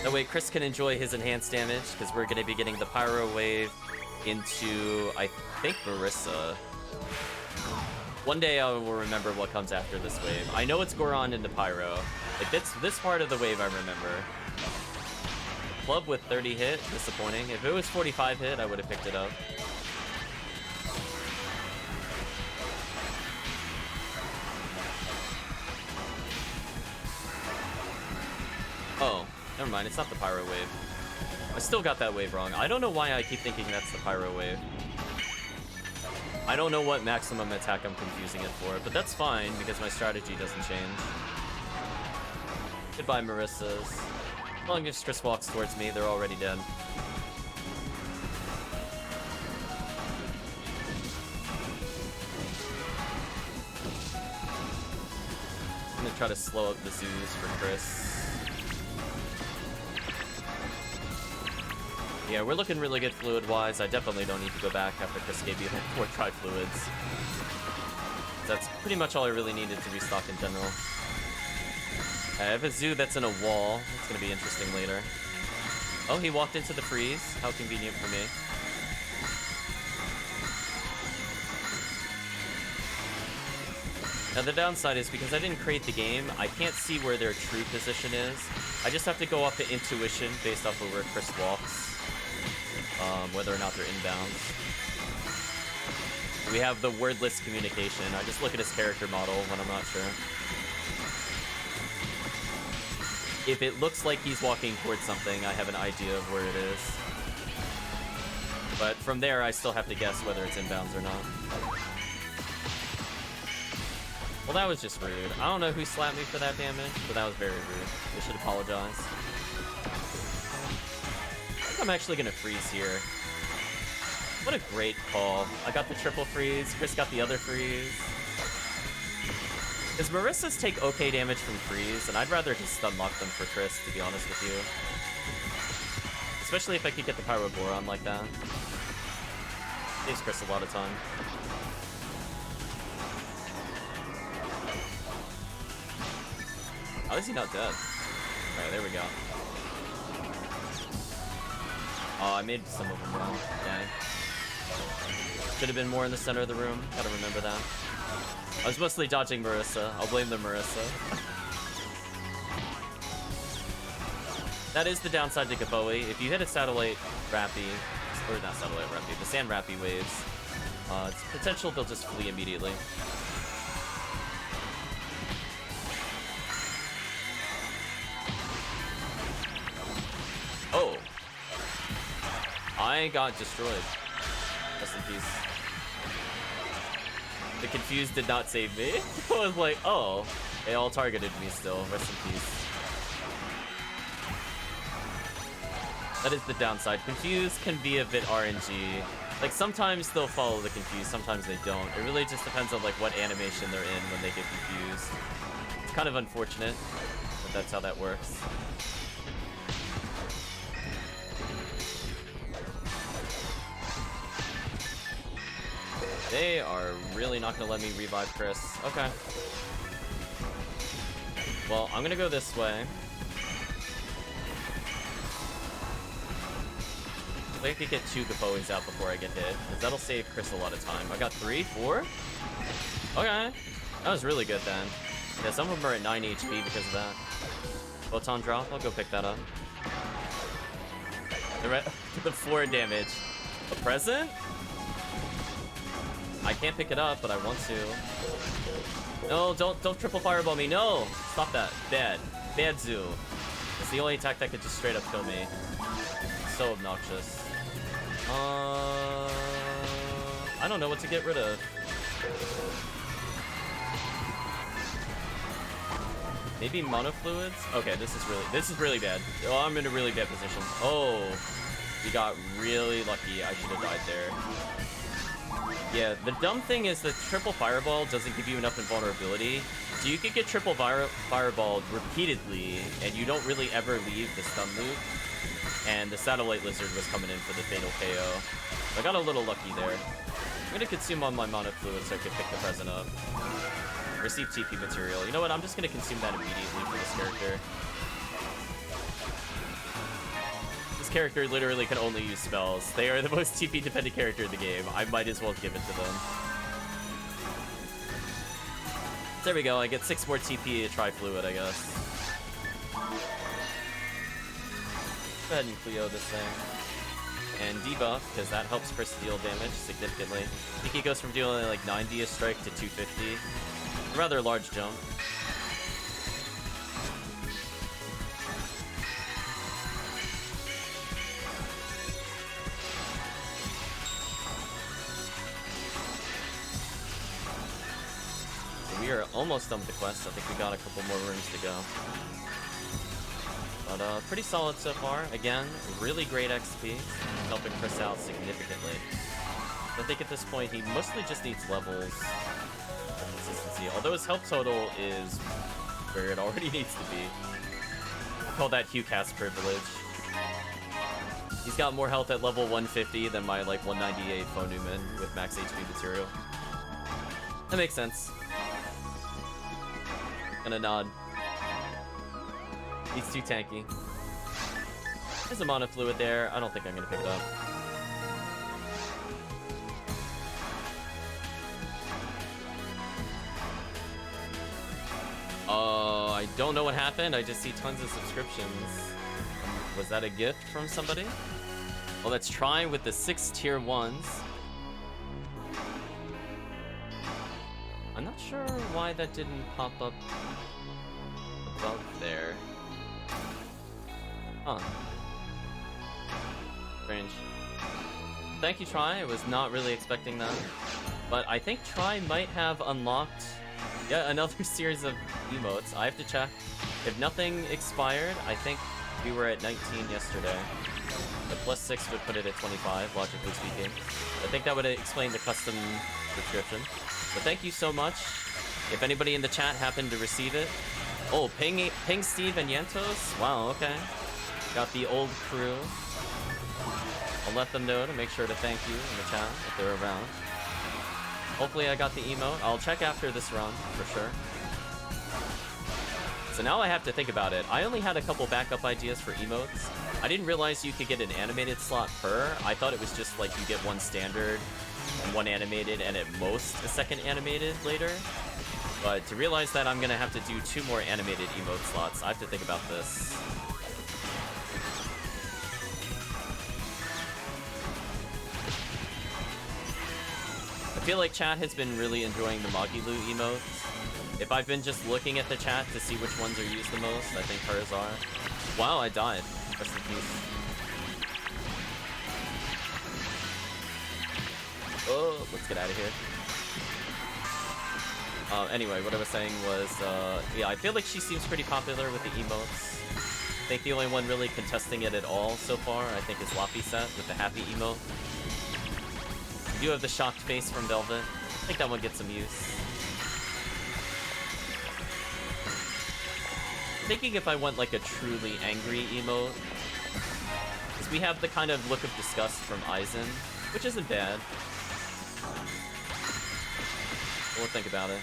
That way Chris can enjoy his enhanced damage, because we're gonna be getting the Pyro Wave into, I think, Marissa. One day I will remember what comes after this wave. I know it's Goron into Pyro. Like, this part of the wave I remember. Club with 30 hit, disappointing. If it was 45 hit, I would have picked it up. Oh, never mind, it's not the Pyro Wave. I still got that wave wrong. I don't know why I keep thinking that's the Pyro Wave. I don't know what maximum attack I'm confusing it for, but that's fine because my strategy doesn't change. Goodbye, Marissa's. As long as Chris walks towards me, they're already dead. I'm gonna try to slow up the zoos for Chris. Yeah, we're looking really good fluid-wise. I definitely don't need to go back after Chris gave you 4 tri-fluids. That's pretty much all I really needed to restock in general. I have a zoo that's in a wall. It's gonna be interesting later. Oh, he walked into the freeze. How convenient for me. Now the downside is because I didn't create the game, I can't see where their true position is. I just have to go off the intuition based off of where Chris walks. Whether or not they're inbounds. We have the wordless communication. I just look at his character model when I'm not sure. If it looks like he's walking towards something, I have an idea of where it is. But from there, I still have to guess whether it's inbounds or not. Well, that was just rude. I don't know who slapped me for that damage, but that was very rude. I should apologize. I think I'm actually gonna freeze here. What a great call. I got the triple freeze, Chris got the other freeze. Because Marissa's take okay damage from freeze, and I'd rather just stun lock them for Chris, to be honest with you. Especially if I could get the Pyro Goron like that. Saves Chris a lot of time. How is he not dead? Alright, there we go. Oh, I made some of them wrong. Dang. Should have been more in the center of the room. Gotta remember that. I was mostly dodging Marissa. I'll blame the Marissa. That is the downside to Gaboe. If you hit a satellite Rappy, or not satellite Rappy, the Sand Rappy waves, it's potential they'll just flee immediately. Oh. I got destroyed. Rest in peace. The Confused did not save me. I was like, oh, they all targeted me still. Rest in peace. That is the downside. Confused can be a bit RNG. Like, sometimes they'll follow the Confused, sometimes they don't. It really just depends on, like, what animation they're in when they get confused. It's kind of unfortunate, but that's how that works. They are really not gonna let me revive Chris. Okay. Well, I'm gonna go this way. I could get 2 Gapoes out before I get hit, because that'll save Chris a lot of time. I got 3, 4? Okay. That was really good then. Yeah, some of them are at 9 HP because of that. Photon drop, I'll go pick that up. The 4 damage. A present? I can't pick it up, but I want to. No, don't triple fireball me. No! Stop that. Bad. Bad Zoo. It's the only attack that could just straight up kill me. So obnoxious. I don't know what to get rid of. Maybe monofluids? Okay, this is really bad. Oh, I'm in a really bad position. Oh, we got really lucky. I should have died there. Yeah, the dumb thing is that triple fireball doesn't give you enough invulnerability. So you could get triple fireballed repeatedly, and you don't really ever leave the stun loop. And the satellite lizard was coming in for the fatal KO. I got a little lucky there. I'm gonna consume all my mana fluid so I can pick the present up. Receive TP material. You know what? I'm just gonna consume that immediately for this character. This character literally can only use spells. They are the most TP dependent character in the game. I might as well give it to them. There we go. I get 6 more TP to try fluid, I guess. Go ahead and Cleo this thing. And debuff, because that helps Chris deal damage significantly. I think he goes from dealing like 90 a strike to 250. A rather large jump. So we are almost done with the quest. I think we got a couple more rooms to go. But pretty solid so far. Again, really great XP, helping Chris out significantly. I think at this point he mostly just needs levels of consistency, although his health total is where it already needs to be. I call that Hugh-cast privilege. He's got more health at level 150 than my like 198 Faux Newman with max HP material. That makes sense. Gonna nod. He's too tanky. There's a mana fluid there. I don't think I'm gonna pick it up. I don't know what happened. I just see tons of subscriptions. Was that a gift from somebody? Well, let's try with the 6 tier 1s. I'm not sure why that didn't pop up above there. Huh. Strange. Thank you, Try. I was not really expecting that. But I think Try might have unlocked yet another series of emotes. I have to check. If nothing expired, I think we were at 19 yesterday. The +6 would put it at 25, logically speaking. I think that would explain the custom description. But thank you so much. If anybody in the chat happened to receive it. Oh, Ping Steve and Yentos? Wow, okay. Got the old crew. I'll let them know to make sure to thank you in the chat if they're around. Hopefully I got the emote. I'll check after this run, for sure. So now I have to think about it. I only had a couple backup ideas for emotes. I didn't realize you could get an animated slot per. I thought it was just like you get one standard and one animated and at most a second animated later. But to realize that I'm gonna have to do 2 more animated emote slots, I have to think about this. I feel like chat has been really enjoying the Magilu emotes. If I've been just looking at the chat to see which ones are used the most, I think hers are. Wow, I died. Rest in peace. Oh, let's get out of here. Anyway, what I was saying was, yeah, I feel like she seems pretty popular with the emotes. I think the only one really contesting it at all so far, I think, is Lappy Set with the happy emote. You do have the shocked face from Velvet. I think that one gets some use. Thinking if I want like a truly angry emote, because we have the kind of look of disgust from Aizen, which isn't bad. We'll think about it.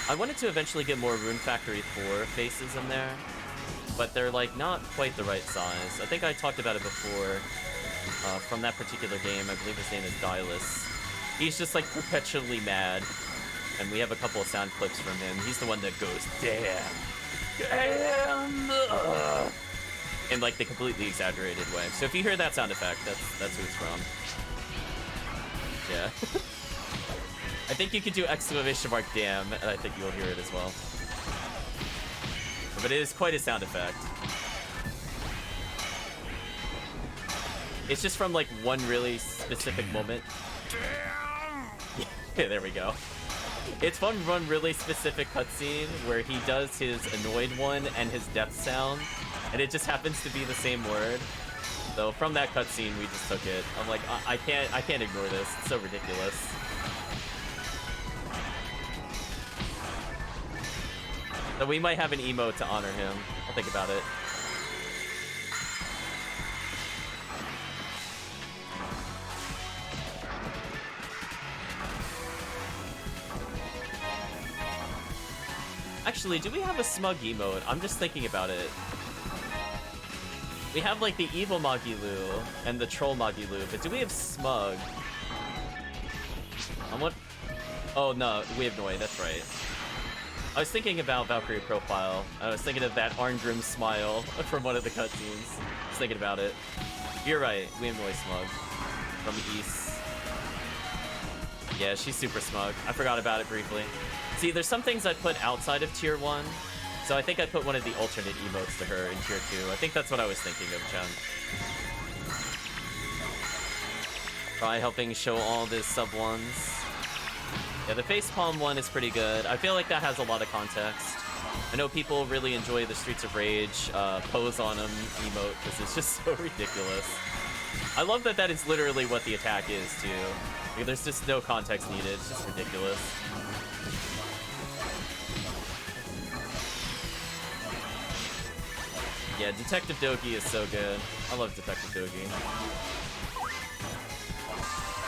I wanted to eventually get more Rune Factory 4 faces in there, but they're like not quite the right size. I think I talked about it before from that particular game. I believe his name is Dylus. He's just like perpetually mad, and we have a couple of sound clips from him. He's the one that goes, damn, in like the completely exaggerated way. So if you hear that sound effect, that's who it's from. Yeah. I think you could do exclamation mark damn, and I think you'll hear it as well. But it is quite a sound effect. It's just from like one really specific moment. Yeah, there we go. It's from one really specific cutscene where he does his annoyed one and his death sound, and it just happens to be the same word. So from that cutscene, we just took it. I'm like, I can't ignore this. It's so ridiculous. So we might have an emote to honor him. I'll think about it. Actually, do we have a smug emote? I'm just thinking about it. We have like the evil Magilu and the troll Magilu, but do we have smug? Oh no, we have Noi, that's right. I was thinking about Valkyrie profile. I was thinking of that Arngrim smile from one of the cutscenes. I was thinking about it. You're right, we have Noi smug from East. Yeah, she's super smug. I forgot about it briefly. See, there's some things I'd put outside of tier 1, so I think I'd put one of the alternate emotes to her in tier 2. I think that's what I was thinking of, Chen. Try helping show all the sub ones. Yeah, the facepalm one is pretty good. I feel like that has a lot of context. I know people really enjoy the Streets of Rage pose on him emote because it's just so ridiculous. I love that that is literally what the attack is, too. Like, there's just no context needed. It's just ridiculous. Yeah, Detective Dogi is so good. I love Detective Dogi.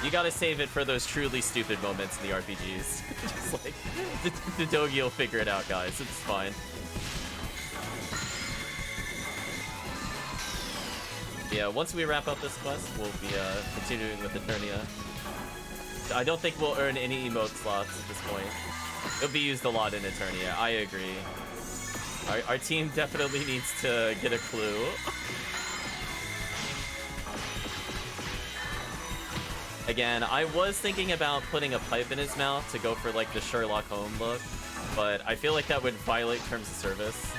You gotta save it for those truly stupid moments in the RPGs. Just like, the Dogi will figure it out, guys. It's fine. Yeah, once we wrap up this quest, we'll be continuing with Ephinea. I don't think we'll earn any emote slots at this point. It'll be used a lot in Eternia, I agree. Our team definitely needs to get a clue. Again, I was thinking about putting a pipe in his mouth to go for like the Sherlock Holmes look, but I feel like that would violate terms of service.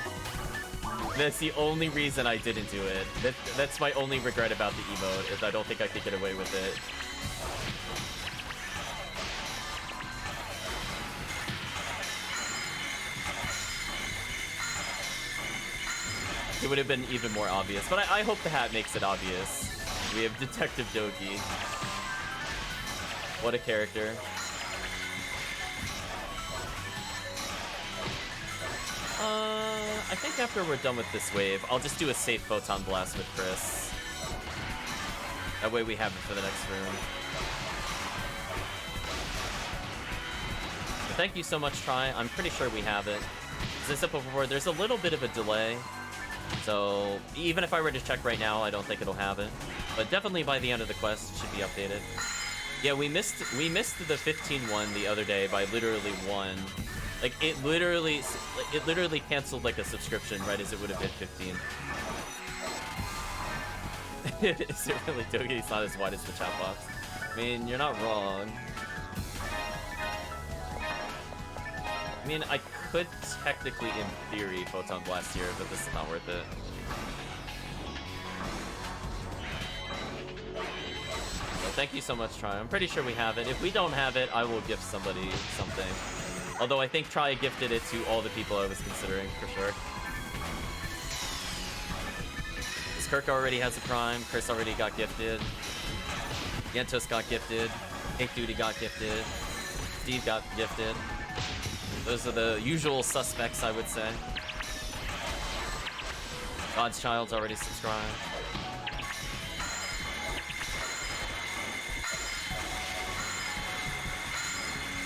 That's the only reason I didn't do it. That's my only regret about the emote, is I don't think I could get away with it. It would have been even more obvious, but I hope the hat makes it obvious. We have Detective Dogi. What a character. I think after we're done with this wave, I'll just do a safe Photon Blast with Chris. That way we have it for the next room. But thank you so much, Try. I'm pretty sure we have it. As I said before, there's a little bit of a delay. So even if I were to check right now, I don't think it'll have it. But definitely by the end of the quest, it should be updated. Yeah, we missed the 15-1 the other day by literally 1. Like, it literally canceled like a subscription right as it would have hit 15. Is it really, Dogi? It's not as wide as the chat box. I mean, you're not wrong. I mean, I could technically, in theory, Photon Blast here, but this is not worth it. So thank you so much, Try. I'm pretty sure we have it. If we don't have it, I will gift somebody something. Although I think Try gifted it to all the people I was considering, for sure. This Kirk already has a Prime. Chris already got gifted. Yentos got gifted. Pink Duty got gifted. Steve got gifted. Those are the usual suspects, I would say. God's Child's already subscribed.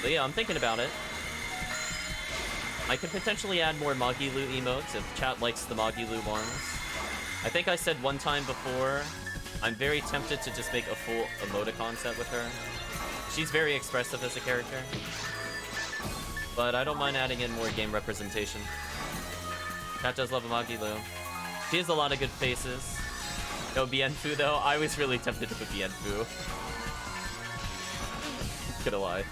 But yeah, I'm thinking about it. I could potentially add more Magilu emotes if chat likes the Magilu ones. I think I said one time before, I'm very tempted to just make a full emoticon set with her. She's very expressive as a character. But I don't mind adding in more game representation. Chat does love a Magilu. She has a lot of good faces. No Bienfu though, I was really tempted to put Bienfu. Gonna lie.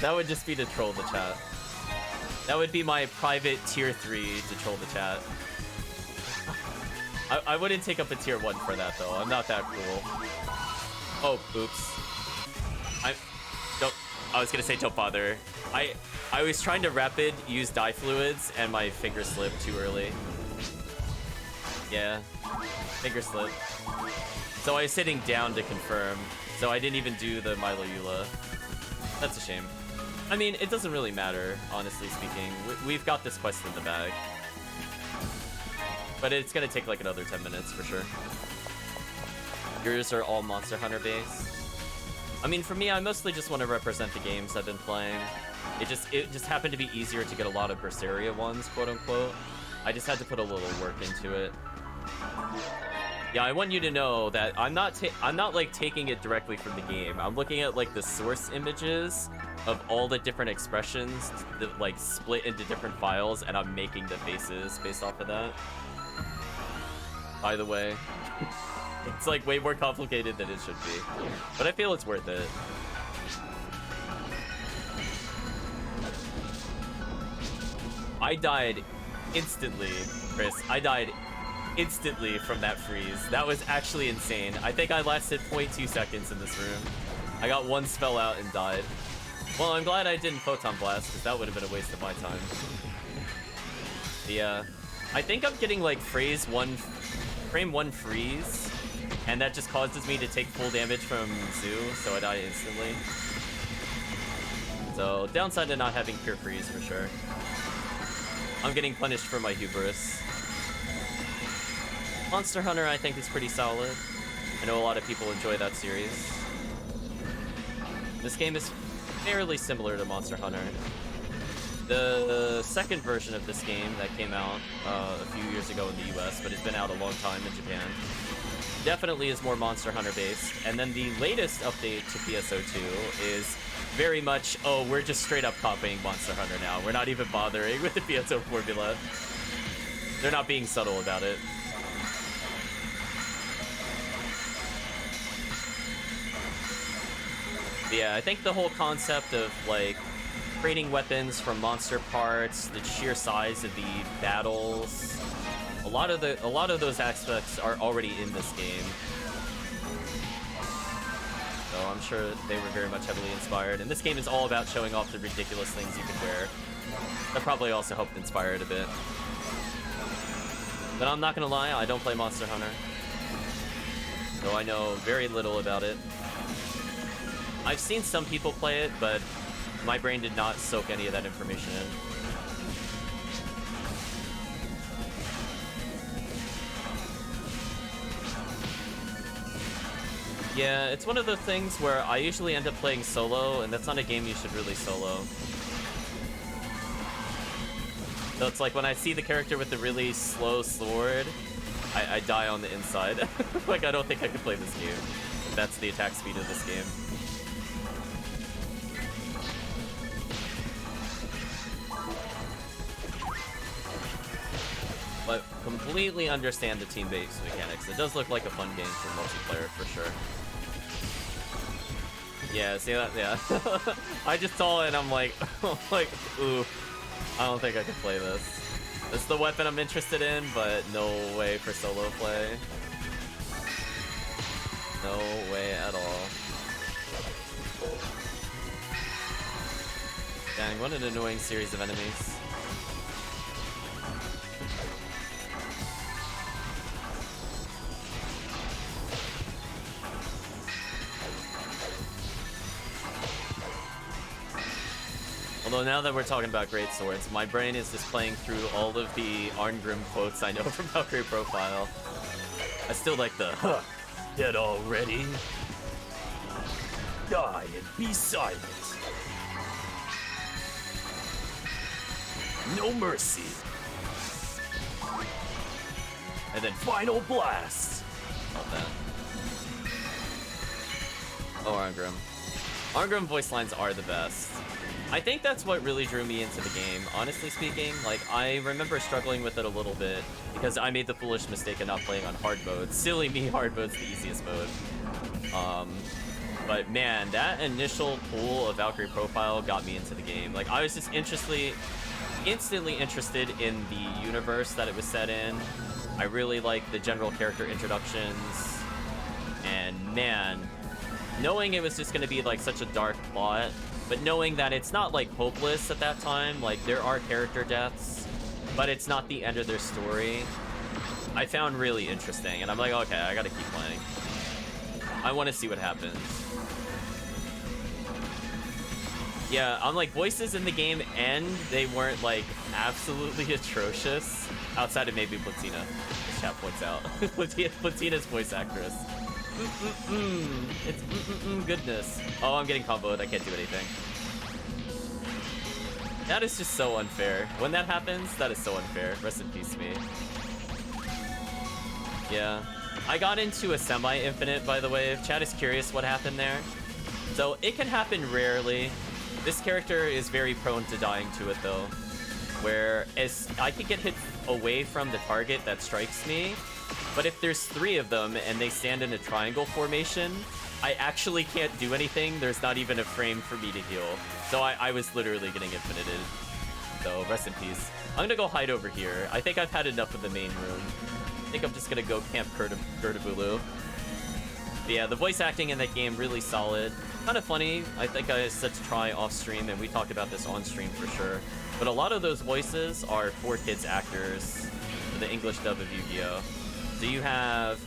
That would just be to troll the chat. That would be my private tier 3 to troll the chat. I wouldn't take up a tier 1 for that though. I'm not that cool. Oh, oops. I was gonna say don't bother. I was trying to rapid use dye fluids and my finger slipped too early. Yeah, finger slip. So I was sitting down to confirm. So I didn't even do the Milo Eula. That's a shame. I mean, it doesn't really matter, honestly speaking. We've got this quest in the bag. But it's gonna take like another 10 minutes for sure. Yours are all Monster Hunter based. I mean, for me, I mostly just want to represent the games I've been playing. It just happened to be easier to get a lot of Berseria ones, quote unquote. I just had to put a little work into it. Yeah, I want you to know that I'm not like taking it directly from the game. I'm looking at like the source images of all the different expressions that like split into different files, and I'm making the faces based off of that. By the way, it's like way more complicated than it should be, but I feel it's worth it. I died instantly, Chris. I died instantly from that freeze. That was actually insane. I think I lasted 0.2 seconds in this room. I got one spell out and died. Well, I'm glad I didn't Photon Blast, because that would have been a waste of my time. Yeah. I think I'm getting like frame 1 freeze, and that just causes me to take full damage from Zoo, so I die instantly. So, downside to not having pure freeze for sure. I'm getting punished for my hubris. Monster Hunter, I think, is pretty solid. I know a lot of people enjoy that series. This game is fairly similar to Monster Hunter. The second version of this game that came out a few years ago in the US, but it's been out a long time in Japan, definitely is more Monster Hunter based. And then the latest update to PSO2 is very much, oh, we're just straight up copying Monster Hunter now. We're not even bothering with the PSO formula. They're not being subtle about it. But yeah, I think the whole concept of like creating weapons from monster parts, the sheer size of the battles, a lot of those aspects are already in this game. So I'm sure they were very much heavily inspired. And this game is all about showing off the ridiculous things you can wear. That probably also helped inspire it a bit. But I'm not gonna lie, I don't play Monster Hunter, so I know very little about it. I've seen some people play it, but my brain did not soak any of that information in. Yeah, it's one of those things where I usually end up playing solo, and that's not a game you should really solo. So it's like when I see the character with the really slow sword, I die on the inside. Like, I don't think I could play this game. That's the attack speed of this game. But completely understand the team-based mechanics. It does look like a fun game for multiplayer, for sure. Yeah, see that? Yeah. I just saw it and I'm like, ooh, I don't think I can play this. This is the weapon I'm interested in, but no way for solo play. No way at all. Dang, what an annoying series of enemies. Although now that we're talking about great swords, my brain is just playing through all of the Arngrim quotes I know from Valkyrie Profile. I still like the, huh, dead already? Die and be silent. No mercy. And then final blast. Love that. Oh, Arngrim. Arngrim voice lines are the best. I think that's what really drew me into the game, honestly speaking. Like, I remember struggling with it a little bit because I made the foolish mistake of not playing on hard mode. Silly me, hard mode's the easiest mode. But man, that initial pull of Valkyrie Profile got me into the game. Like, I was just instantly interested in the universe that it was set in. I really liked the general character introductions. And man, knowing it was just going to be like such a dark plot, but knowing that it's not like hopeless at that time, like there are character deaths, but it's not the end of their story, I found really interesting. And I'm like, okay, I gotta keep playing. I want to see what happens. Yeah, I'm like, voices in the game end, they weren't like absolutely atrocious, outside of maybe Platina, as chat points out. Platina's voice actress. It's goodness. Oh, I'm getting comboed. I can't do anything. That is just so unfair. When that happens, that is so unfair. Rest in peace, me. Yeah. I got into a semi-infinite, by the way. If chat is curious what happened there. So, it can happen rarely. This character is very prone to dying to it, though. Whereas I can get hit away from the target that strikes me, but if there's 3 of them and they stand in a triangle formation, I actually can't do anything. There's not even a frame for me to heal. So I was literally getting infinited. So rest in peace. I'm gonna go hide over here. I think I've had enough of the main room. I think I'm just gonna go camp Kurtabulu. But yeah, the voice acting in that game really solid. Kind of funny. I think I said to try off stream, and we talked about this on stream for sure. But a lot of those voices are 4Kids actors for the English dub of Yu-Gi-Oh! So you have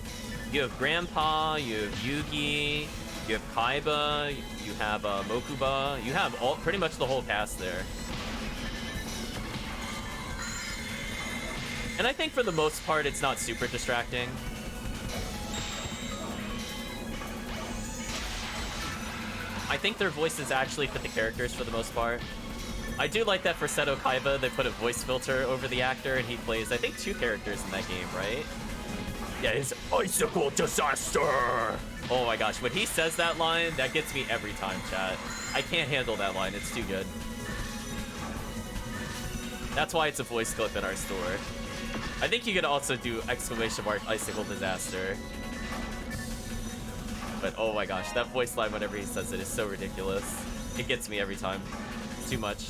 Grandpa, you have Yugi, you have Kaiba, you have Mokuba, you have pretty much the whole cast there. And I think for the most part, it's not super distracting. I think their voices actually fit the characters for the most part. I do like that for Seto Kaiba, they put a voice filter over the actor and he plays, I think, 2 characters in that game, right? Yeah, it's Icicle Disaster! Oh my gosh, when he says that line, that gets me every time, chat. I can't handle that line, it's too good. That's why it's a voice clip in our store. I think you could also do !Icicle Disaster. But oh my gosh, that voice line whenever he says it is so ridiculous. It gets me every time. It's too much.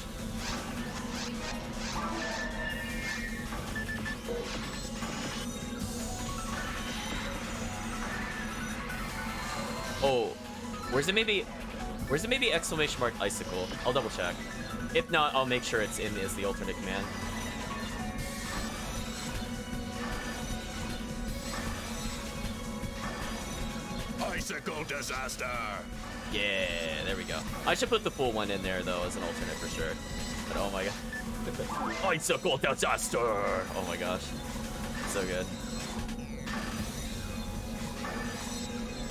Oh, where's it maybe !Icicle? I'll double check. If not, I'll make sure it's in as the alternate command. Icicle Disaster! Yeah, there we go. I should put the full one in there though as an alternate for sure. But oh my god. Icicle Disaster! Oh my gosh. So good.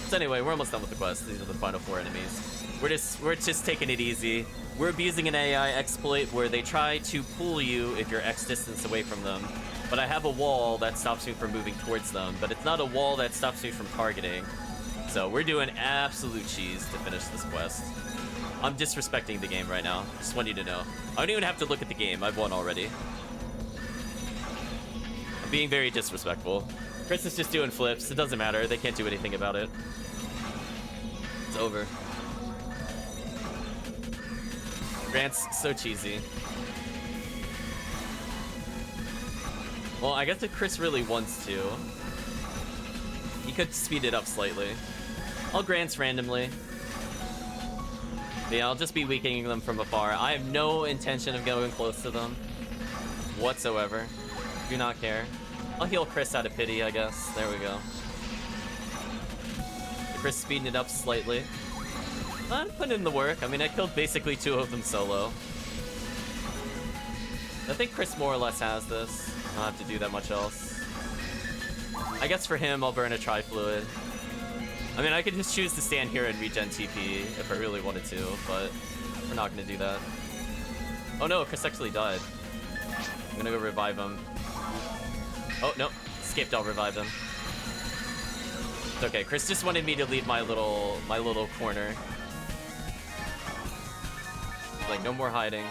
So anyway, we're almost done with the quest. These are the final 4 enemies. We're just taking it easy. We're abusing an AI exploit where they try to pull you if you're X distance away from them. But I have a wall that stops me from moving towards them, but it's not a wall that stops me from targeting. So we're doing absolute cheese to finish this quest. I'm disrespecting the game right now. Just want you to know. I don't even have to look at the game. I've won already. I'm being very disrespectful. Chris is just doing flips. It doesn't matter. They can't do anything about it. It's over. Grant's so cheesy. Well, I guess if Chris really wants to, he could speed it up slightly. I'll Grants randomly. But yeah, I'll just be weakening them from afar. I have no intention of going close to them whatsoever. Do not care. I'll heal Chris out of pity, I guess. There we go. Chris speeding it up slightly. I'm putting in the work. I mean, I killed basically 2 of them solo. I think Chris more or less has this. I don't have to do that much else. I guess for him, I'll burn a Tri-Fluid. I mean, I could just choose to stand here and regen TP if I really wanted to, but we're not going to do that. Oh no, Chris actually died. I'm going to go revive him. Oh, no. Escaped, I'll revive him. It's okay, Chris just wanted me to leave my little corner. Like, no more hiding.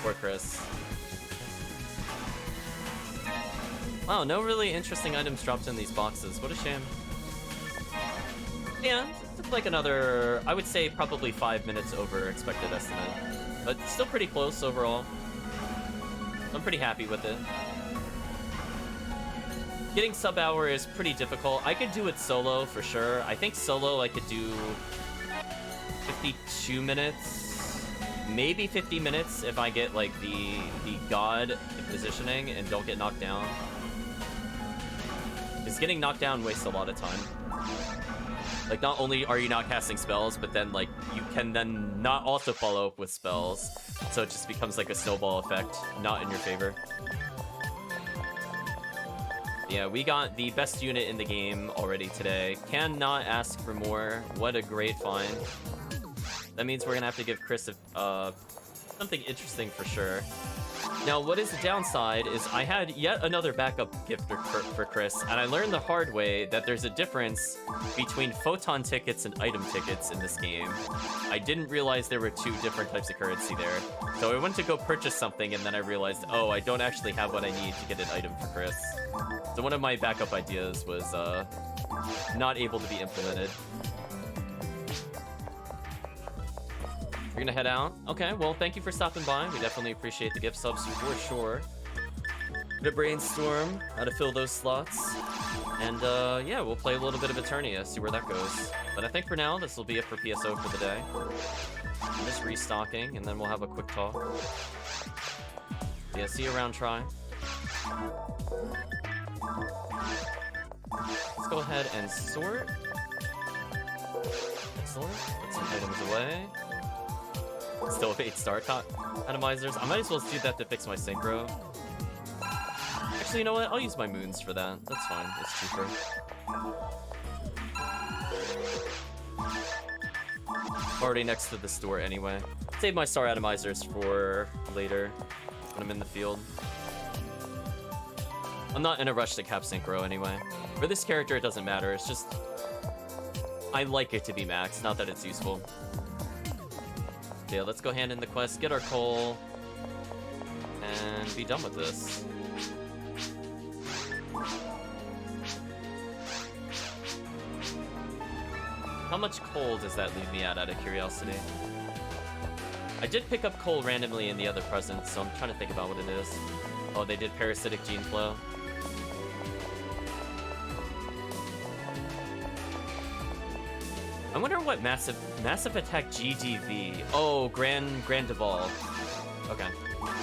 Poor Chris. Wow, no really interesting items dropped in these boxes. What a shame. Yeah, it's like another, I would say probably 5 minutes over expected estimate. But still pretty close overall. I'm pretty happy with it. Getting sub hour is pretty difficult. I could do it solo for sure. I think solo I could do 52 minutes, maybe 50 minutes if I get like the god positioning and don't get knocked down. Because getting knocked down wastes a lot of time. Like, not only are you not casting spells, but then like you can then not also follow up with spells. So it just becomes like a snowball effect, not in your favor. Yeah, we got the best unit in the game already today. Cannot ask for more. What a great find. That means we're gonna have to give Chris something interesting for sure. Now, what is the downside is I had yet another backup gift for Chris, and I learned the hard way that there's a difference between photon tickets and item tickets in this game. I didn't realize there were two different types of currency there. So I went to go purchase something, and then I realized, oh, I don't actually have what I need to get an item for Chris. So one of my backup ideas was not able to be implemented. We're gonna head out. Okay, well, thank you for stopping by. We definitely appreciate the gift subs for sure. Gonna brainstorm how to fill those slots. And yeah, we'll play a little bit of Ephinea, see where that goes. But I think for now, this will be it for PSO for the day. I'm just restocking, and then we'll have a quick talk. Yeah, see you around, Try. Let's go ahead and sort. Excellent. Put some items away. Still have 8-star atomizers. I might as well do that to fix my synchro. Actually, you know what? I'll use my moons for that. That's fine. It's cheaper. Already next to the store anyway. Save my star atomizers for later when I'm in the field. I'm not in a rush to cap synchro anyway. For this character, it doesn't matter. It's just I like it to be maxed, not that it's useful. Yeah, let's go hand in the quest, get our coal, and be done with this. How much coal does that leave me at out of curiosity? I did pick up coal randomly in the other presents, so I'm trying to think about what it is. Oh, they did parasitic gene flow. I wonder what massive attack GDV. Oh, Grand Deval. Okay.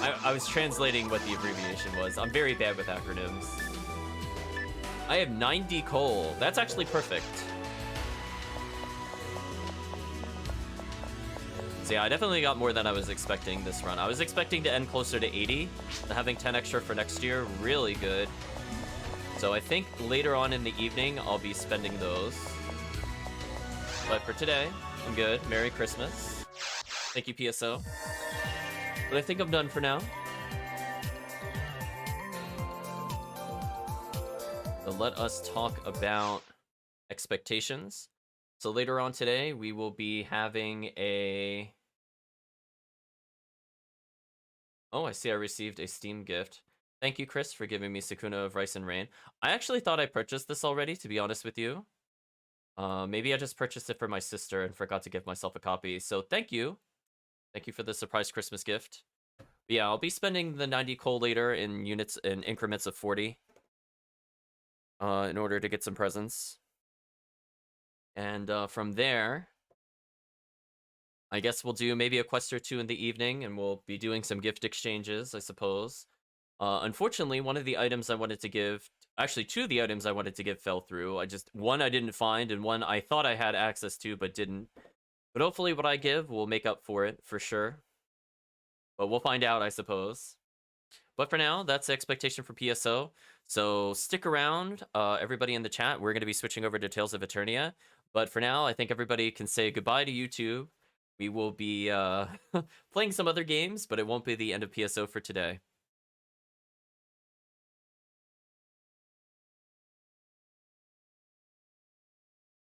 I was translating what the abbreviation was. I'm very bad with acronyms. I have 90 coal. That's actually perfect. So yeah, I definitely got more than I was expecting this run. I was expecting to end closer to 80. And having 10 extra for next year, really good. So I think later on in the evening, I'll be spending those. But for today, I'm good. Merry Christmas. Thank you, PSO. But I think I'm done for now. So let us talk about expectations. So later on today, we will be having a... Oh, I see I received a Steam gift. Thank you, Chris, for giving me Sakuna of Rice and Rain. I actually thought I purchased this already, to be honest with you. Maybe I just purchased it for my sister and forgot to give myself a copy. So thank you. Thank you for the surprise Christmas gift. But yeah, I'll be spending the 90 coal later in units in increments of 40. In order to get some presents. And from there, I guess we'll do maybe a quest or two in the evening, and we'll be doing some gift exchanges, I suppose. Unfortunately, one of the items I wanted to give... Actually, two of the items I wanted to give fell through. One I didn't find, and one I thought I had access to, but didn't. But hopefully what I give will make up for it, for sure. but we'll find out, I suppose. But for now, that's the expectation for PSO. So stick around, everybody in the chat. We're going to be switching over to Tales of Eternia. But for now, I think everybody can say goodbye to YouTube. We will be playing some other games, but it won't be the end of PSO for today.